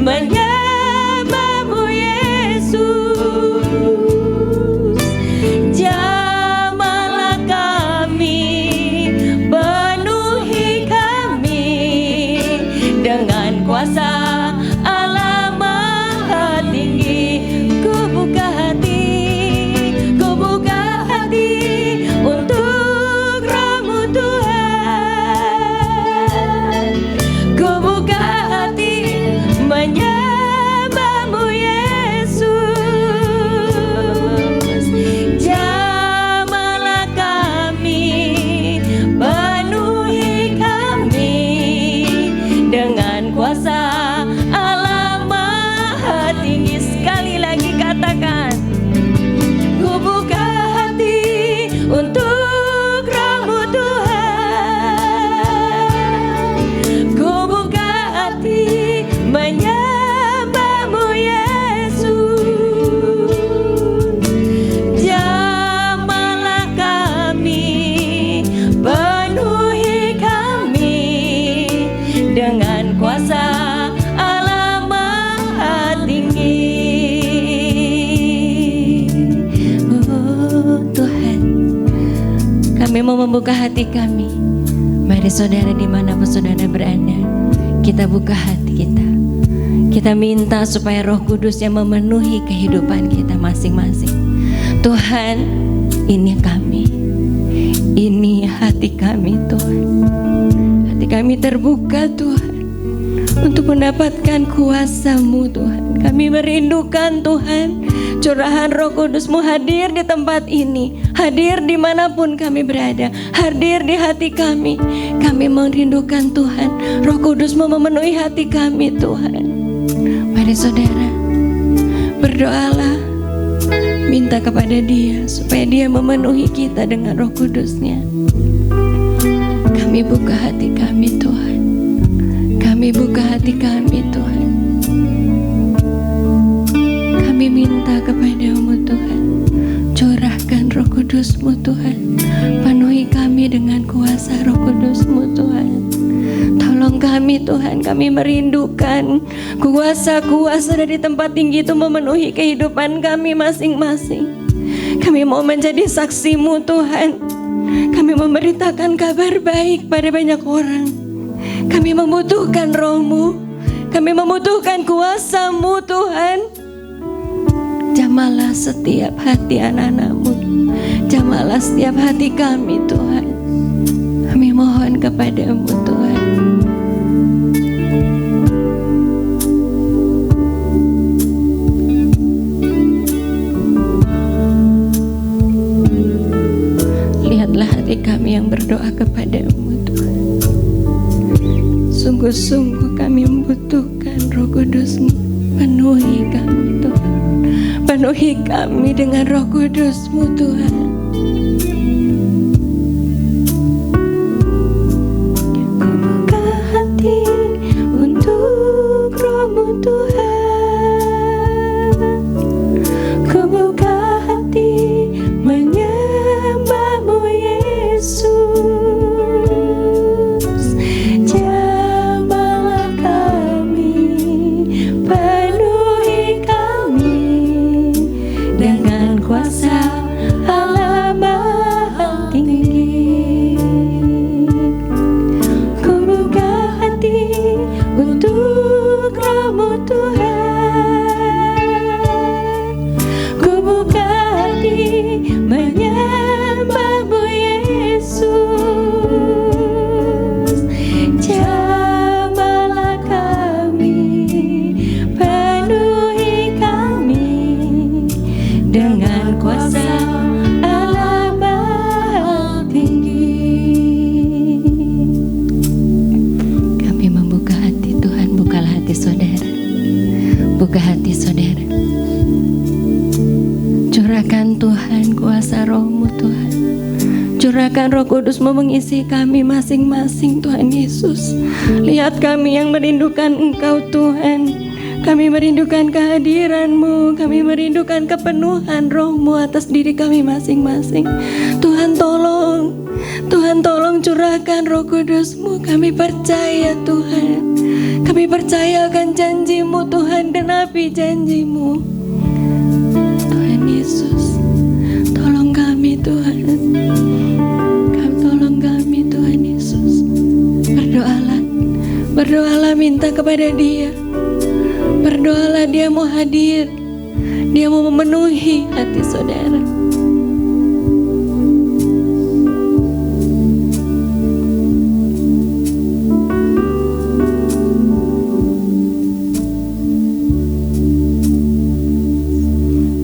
menyembahmu Yesus. Jamahlah kami, penuhi kami dengan kuasa Allah Maha Tinggi. Ku buka hati untuk Roh-Mu Tuhan. Ku buka hati menyembahmu Yesus. Jamahlah kami, penuhi kami dengan kuasa Allah Maha Tinggi. Sekali lagi katakan, ku buka hati untuk Roh-Mu Tuhan. Ku buka hati menyembahmu Yesus. Jamahlah kami, penuhi kami dengan kuasa Allah Maha Tinggi. Oh Tuhan, kami mau membuka hati kami. Mari saudara, dimanapun saudara berada, kita buka hati kita. Kita minta supaya Roh Kudus yang memenuhi kehidupan kita masing-masing. Tuhan, ini kami, ini hati kami Tuhan. Hati kami terbuka Tuhan, untuk mendapatkan kuasa-Mu Tuhan. Kami merindukan Tuhan, curahan Roh Kudus-Mu hadir di tempat ini, hadir dimanapun kami berada, hadir di hati kami. Kami merindukan Tuhan, Roh Kudus-Mu memenuhi hati kami Tuhan. Mari saudara, berdoalah, minta kepada Dia supaya Dia memenuhi kita dengan Roh Kudus-Nya. Kami buka hati kami Tuhan, kami buka hati kami Tuhan. Kami minta kepada-Mu Tuhan, curahkan Roh Kudus-Mu Tuhan, penuhi kami dengan kuasa Roh Kudus-Mu Tuhan. Tolong kami Tuhan, kami merindukan kuasa-kuasa dari tempat tinggi itu memenuhi kehidupan kami masing-masing. Kami mau menjadi saksi-Mu Tuhan. Kami memberitakan kabar baik pada banyak orang. Kami membutuhkan Roh-Mu, kami membutuhkan kuasa-Mu Tuhan. Jamahlah setiap hati anak-anak-Mu, jamahlah setiap hati kami Tuhan. Kami mohon kepada-Mu Tuhan. Lihatlah hati kami yang berdoa kepada-Mu Tuhan. Sungguh-sungguh kami membutuhkan Roh Kudus-Mu. Penuhi kami Tuhan, penuhi kami dengan Roh Kudus-Mu Tuhan. Ku buka hati untuk Roh-Mu Tuhan. Ku buka hati menyembah-Mu Yesus. Jamahlah kami, penuhi kami dengan kuasa Allah Maha Tinggi. Ku buka hati untuk Roh-Mu Tuhan. Ku buka hati menyembah-Mu Yesus. Jamahlah kami, penuhi kami dengan kuasa Allah Maha Tinggi. Kami membuka hati Tuhan, bukalah hati saudara, buka hati saudara. Curahkan Tuhan kuasa Roh-Mu Tuhan. Curahkan Roh Kudus-Mu mengisi kami masing-masing Tuhan Yesus. Lihat kami yang merindukan Engkau Tuhan. Kami merindukan kehadiran-Mu, kami merindukan kepenuhan Roh-Mu atas diri kami masing-masing. Tuhan tolong curahkan Roh Kudus-Mu. Kami percaya Tuhan, kami percaya akan janji-Mu Tuhan, genapi janji-Mu. Tuhan Yesus, tolong kami Tuhan, tolong kami Tuhan Yesus. Berdoalah minta kepada Dia. Berdoalah, Dia mau hadir, Dia mau memenuhi hati saudara.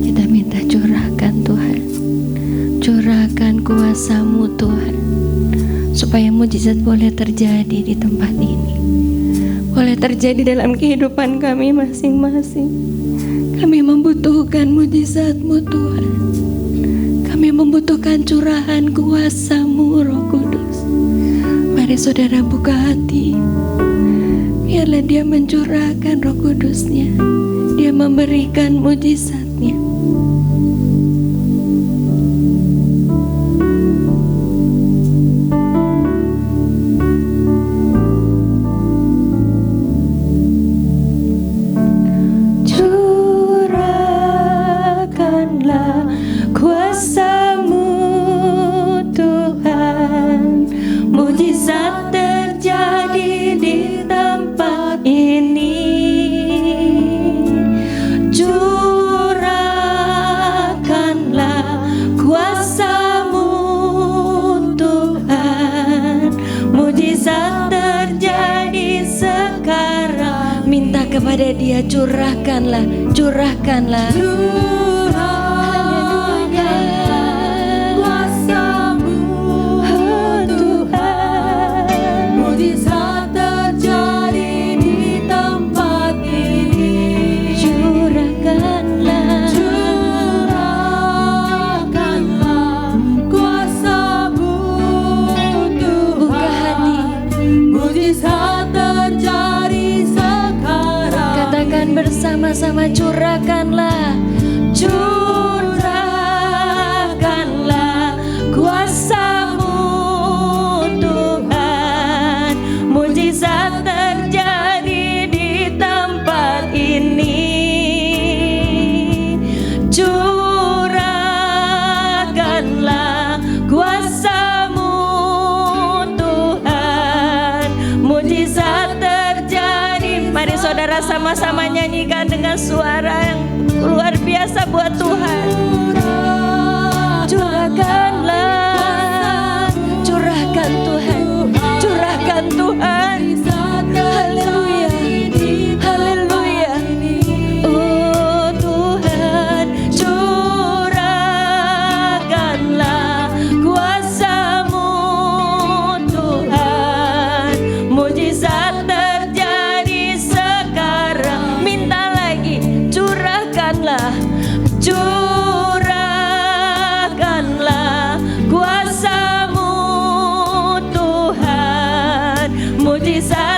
Kita minta curahkan Tuhan, curahkan kuasa-Mu Tuhan, supaya mujizat boleh terjadi di tempat ini, boleh terjadi dalam kehidupan kami masing-masing. Kami membutuhkan mujizat-Mu Tuhan. Kami membutuhkan curahan kuasa-Mu Roh Kudus. Mari saudara buka hati. Biarlah Dia mencurahkan Roh Kudus-Nya. Dia memberikan mujizat-Nya. Kepada Dia curahkanlah. Haleluya, kuasa-Mu Tuhan, mujizat terjadi di tempat ini. Curahkanlah kuasa-Mu Tuhan. Buka hati, mujizat terjadi sekarang. Katakan bersama-sama, curahkanlah kuasa-Mu Tuhan, mujizat terjadi di tempat ini. Curahkanlah kuasa-Mu Tuhan, mujizat terjadi. Mari saudara sama-sama nyanyikan dengan suara yang luar biasa buat Tuhan. Curahkan Tuhan, curahkan Tuhan. Haleluya, haleluya. Oh Tuhan, curahkanlah kuasa-Mu Tuhan, mujizat terjadi sekarang. Minta lagi, curahkanlah kuasa-Mu Tuhan, mujizat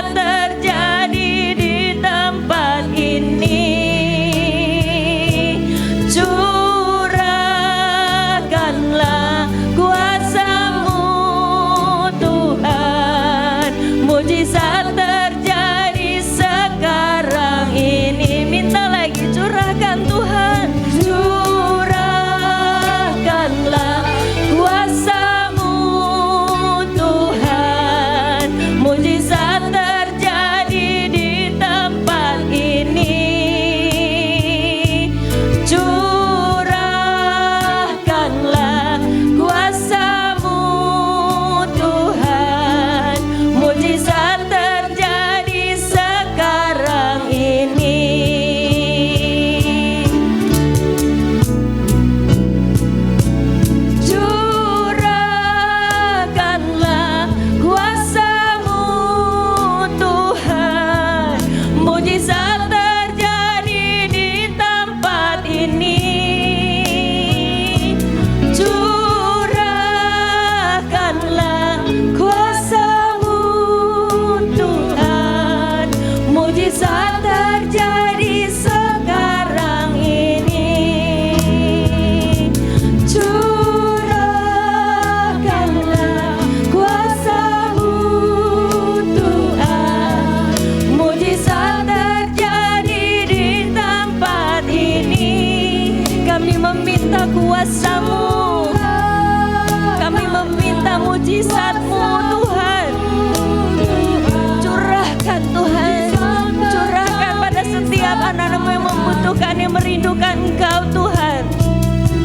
anak-anak-Mu yang membutuhkan, yang merindukan Engkau Tuhan.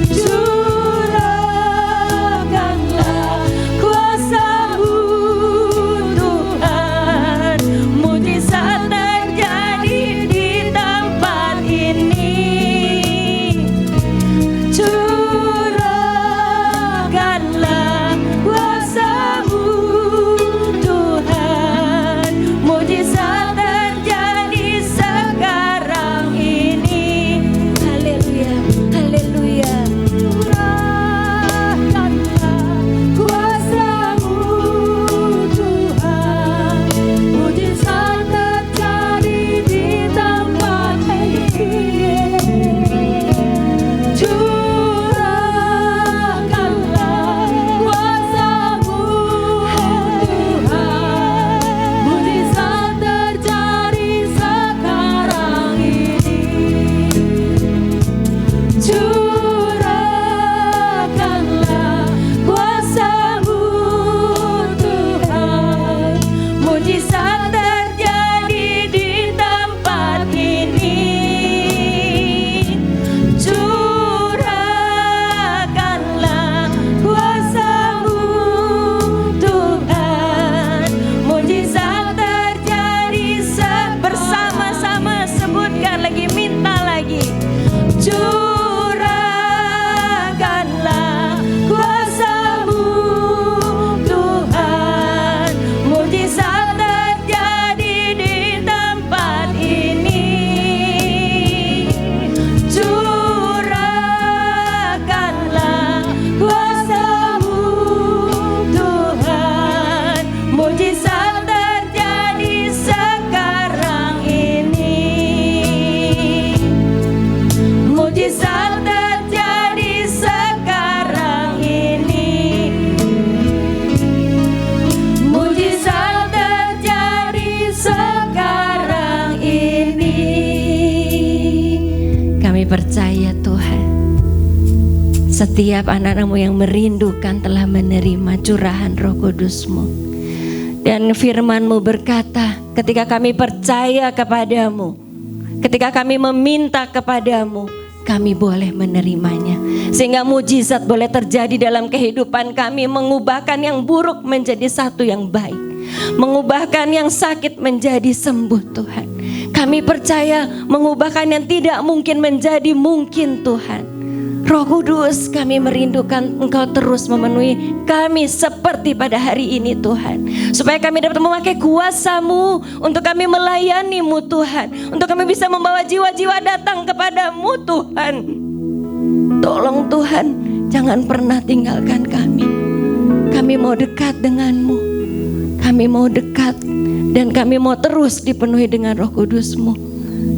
Curahkanlah kuasa-Mu Tuhan, mujizat terjadi di tempat ini. Curahkanlah kuasa-Mu Tuhan, mujizat terjadi sekarang ini. Haleluya, haleluya. Curahkanlah kuasa-Mu Tuhan, mujizat terjadi di tempat ini. Curahkanlah kuasa-Mu Tuhan, mujizat terjadi sekarang ini. Curahkanlah kuasa-Mu Tuhan, mujizat terjadi di tempat ini. Curahkanlah kuasa-Mu Tuhan, mujizat terjadi bersama-sama. Sebutkan lagi, minta lagi. Curahkanlah kuasa-Mu Tuhan, mujizat terjadi di tempat ini. Curahkanlah kuasa-Mu Tuhan, mujizat terjadi sekarang ini. Mujizat terjadi sekarang ini. Mujizat terjadi sekarang ini. Kami percaya Tuhan, setiap anak-anak-Mu yang merindukan telah menerima curahan Roh Kudus-Mu. Dan firman-Mu berkata, ketika kami percaya kepadamu, ketika kami meminta kepadamu, kami boleh menerimanya. Sehingga mujizat boleh terjadi dalam kehidupan kami, mengubahkan yang buruk menjadi satu yang baik, mengubahkan yang sakit menjadi sembuh Tuhan. Kami percaya mengubahkan yang tidak mungkin menjadi mungkin Tuhan. Roh Kudus, kami merindukan Engkau terus memenuhi kami seperti pada hari ini Tuhan. Supaya kami dapat memakai kuasa-Mu untuk kami melayani-Mu Tuhan. Untuk kami bisa membawa jiwa-jiwa datang kepada-Mu Tuhan. Tolong Tuhan, jangan pernah tinggalkan kami. Kami mau dekat dengan-Mu. Kami mau dekat dan kami mau terus dipenuhi dengan Roh Kudus-Mu.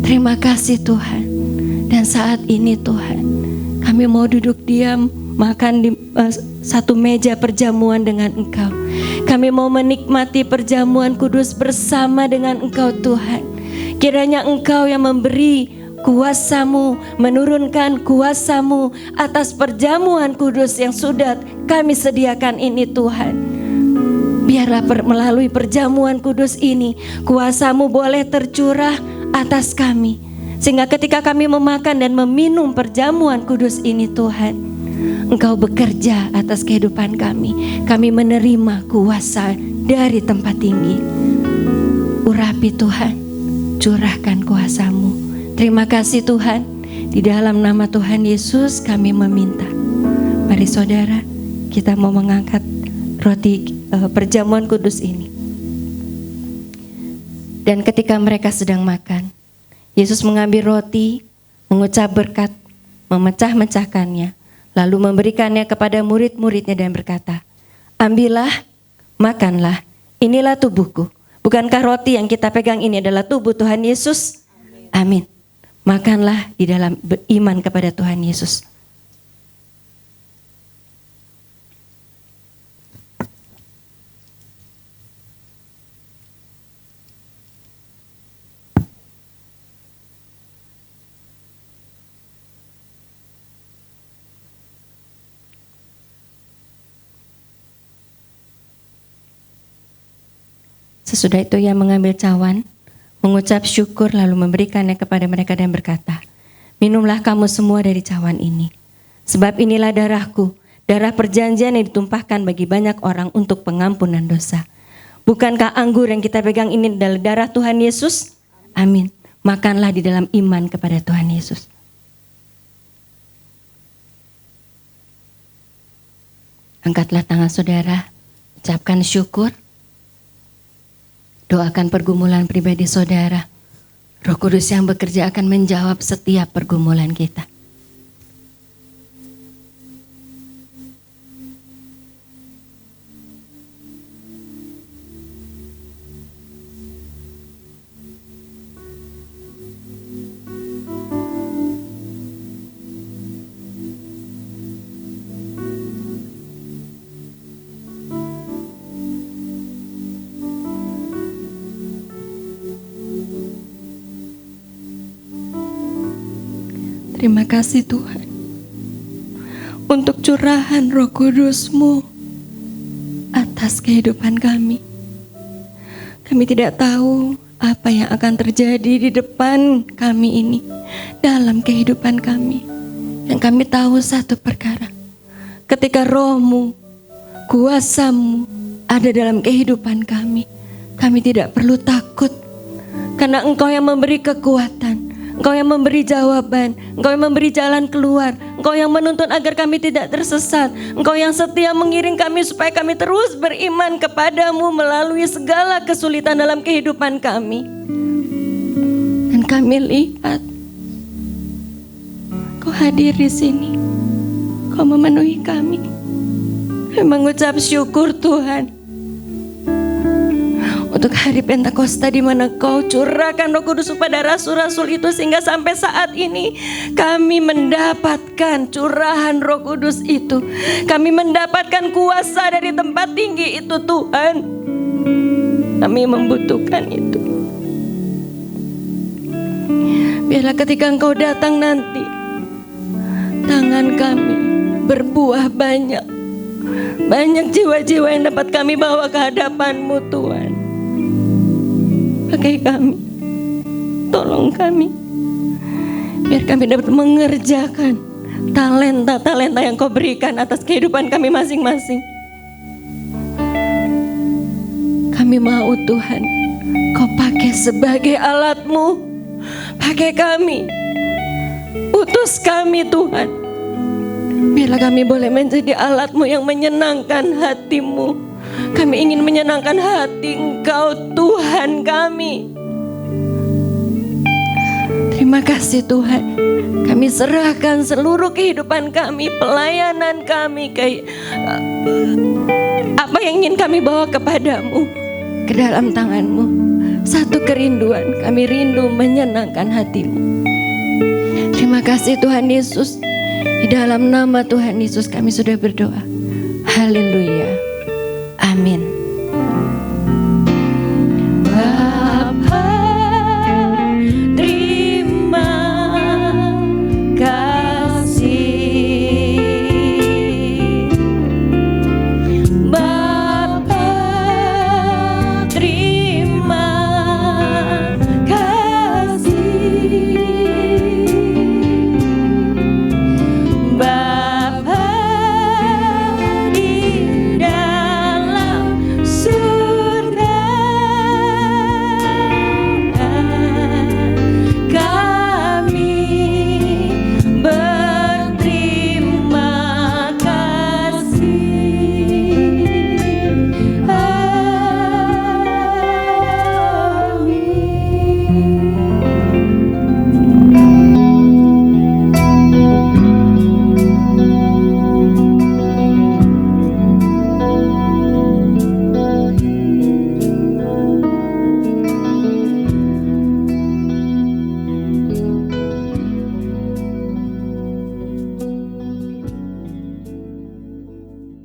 Terima kasih Tuhan. Dan saat ini Tuhan, kami mau duduk diam, makan di satu meja perjamuan dengan Engkau. Kami mau menikmati perjamuan kudus bersama dengan Engkau Tuhan. Kiranya Engkau yang memberi kuasa-Mu, menurunkan kuasa-Mu atas perjamuan kudus yang sudah kami sediakan ini Tuhan. Biarlah melalui perjamuan kudus ini, kuasa-Mu boleh tercurah atas kami. Sehingga ketika kami memakan dan meminum perjamuan kudus ini Tuhan, Engkau bekerja atas kehidupan kami. Kami menerima kuasa dari tempat tinggi. Urapi Tuhan, curahkan kuasa-Mu. Terima kasih Tuhan, di dalam nama Tuhan Yesus kami meminta. Mari saudara, kita mau mengangkat roti perjamuan kudus ini. Dan ketika mereka sedang makan, Yesus mengambil roti, mengucap berkat, memecah-mecahkannya, lalu memberikannya kepada murid-muridnya dan berkata, ambillah, makanlah, inilah tubuhku. Bukankah roti yang kita pegang ini adalah tubuh Tuhan Yesus? Amin. Makanlah di dalam beriman kepada Tuhan Yesus. Sesudah itu ia mengambil cawan, mengucap syukur lalu memberikannya kepada mereka dan berkata, "Minumlah kamu semua dari cawan ini. Sebab inilah darahku, darah perjanjian yang ditumpahkan bagi banyak orang untuk pengampunan dosa. Bukankah anggur yang kita pegang ini adalah darah Tuhan Yesus? Amin. Makanlah di dalam iman kepada Tuhan Yesus." Angkatlah tangan saudara, ucapkan syukur. Doakan pergumulan pribadi saudara. Roh Kudus yang bekerja akan menjawab setiap pergumulan kita. Terima kasih Tuhan untuk curahan Roh Kudus-Mu atas kehidupan kami. Kami tidak tahu apa yang akan terjadi di depan kami ini, dalam kehidupan kami. Yang kami tahu satu perkara, ketika Roh-Mu, kuasa-Mu ada dalam kehidupan kami, kami tidak perlu takut. Karena Engkau yang memberi kekuatan, Engkau yang memberi jawaban, Engkau yang memberi jalan keluar, Engkau yang menuntun agar kami tidak tersesat, Engkau yang setia mengiring kami supaya kami terus beriman kepadamu melalui segala kesulitan dalam kehidupan kami. Dan kami lihat Kau hadir di sini, Kau memenuhi kami. Kami mengucap syukur Tuhan untuk hari Pentakosta di mana Kau curahkan Roh Kudus kepada rasul-rasul itu, sehingga sampai saat ini kami mendapatkan curahan Roh Kudus itu. Kami mendapatkan kuasa dari tempat tinggi itu Tuhan. Kami membutuhkan itu. Biarlah ketika Engkau datang nanti, tangan kami berbuah banyak. Banyak jiwa-jiwa yang dapat kami bawa ke hadapan-Mu Tuhan. Pakai kami, tolong kami, biar kami dapat mengerjakan talenta-talenta yang Kau berikan atas kehidupan kami masing-masing. Kami mau Tuhan, Kau pakai sebagai alat-Mu, pakai kami, utus kami Tuhan. Biarlah kami boleh menjadi alat-Mu yang menyenangkan hati-Mu. Kami ingin menyenangkan hati Engkau Tuhan kami. Terima kasih Tuhan. Kami serahkan seluruh kehidupan kami, pelayanan kami, apa yang ingin kami bawa kepadamu, ke dalam tangan-Mu. Satu kerinduan, kami rindu menyenangkan hati-Mu. Terima kasih Tuhan Yesus. Di dalam nama Tuhan Yesus kami sudah berdoa. Haleluya. Amin.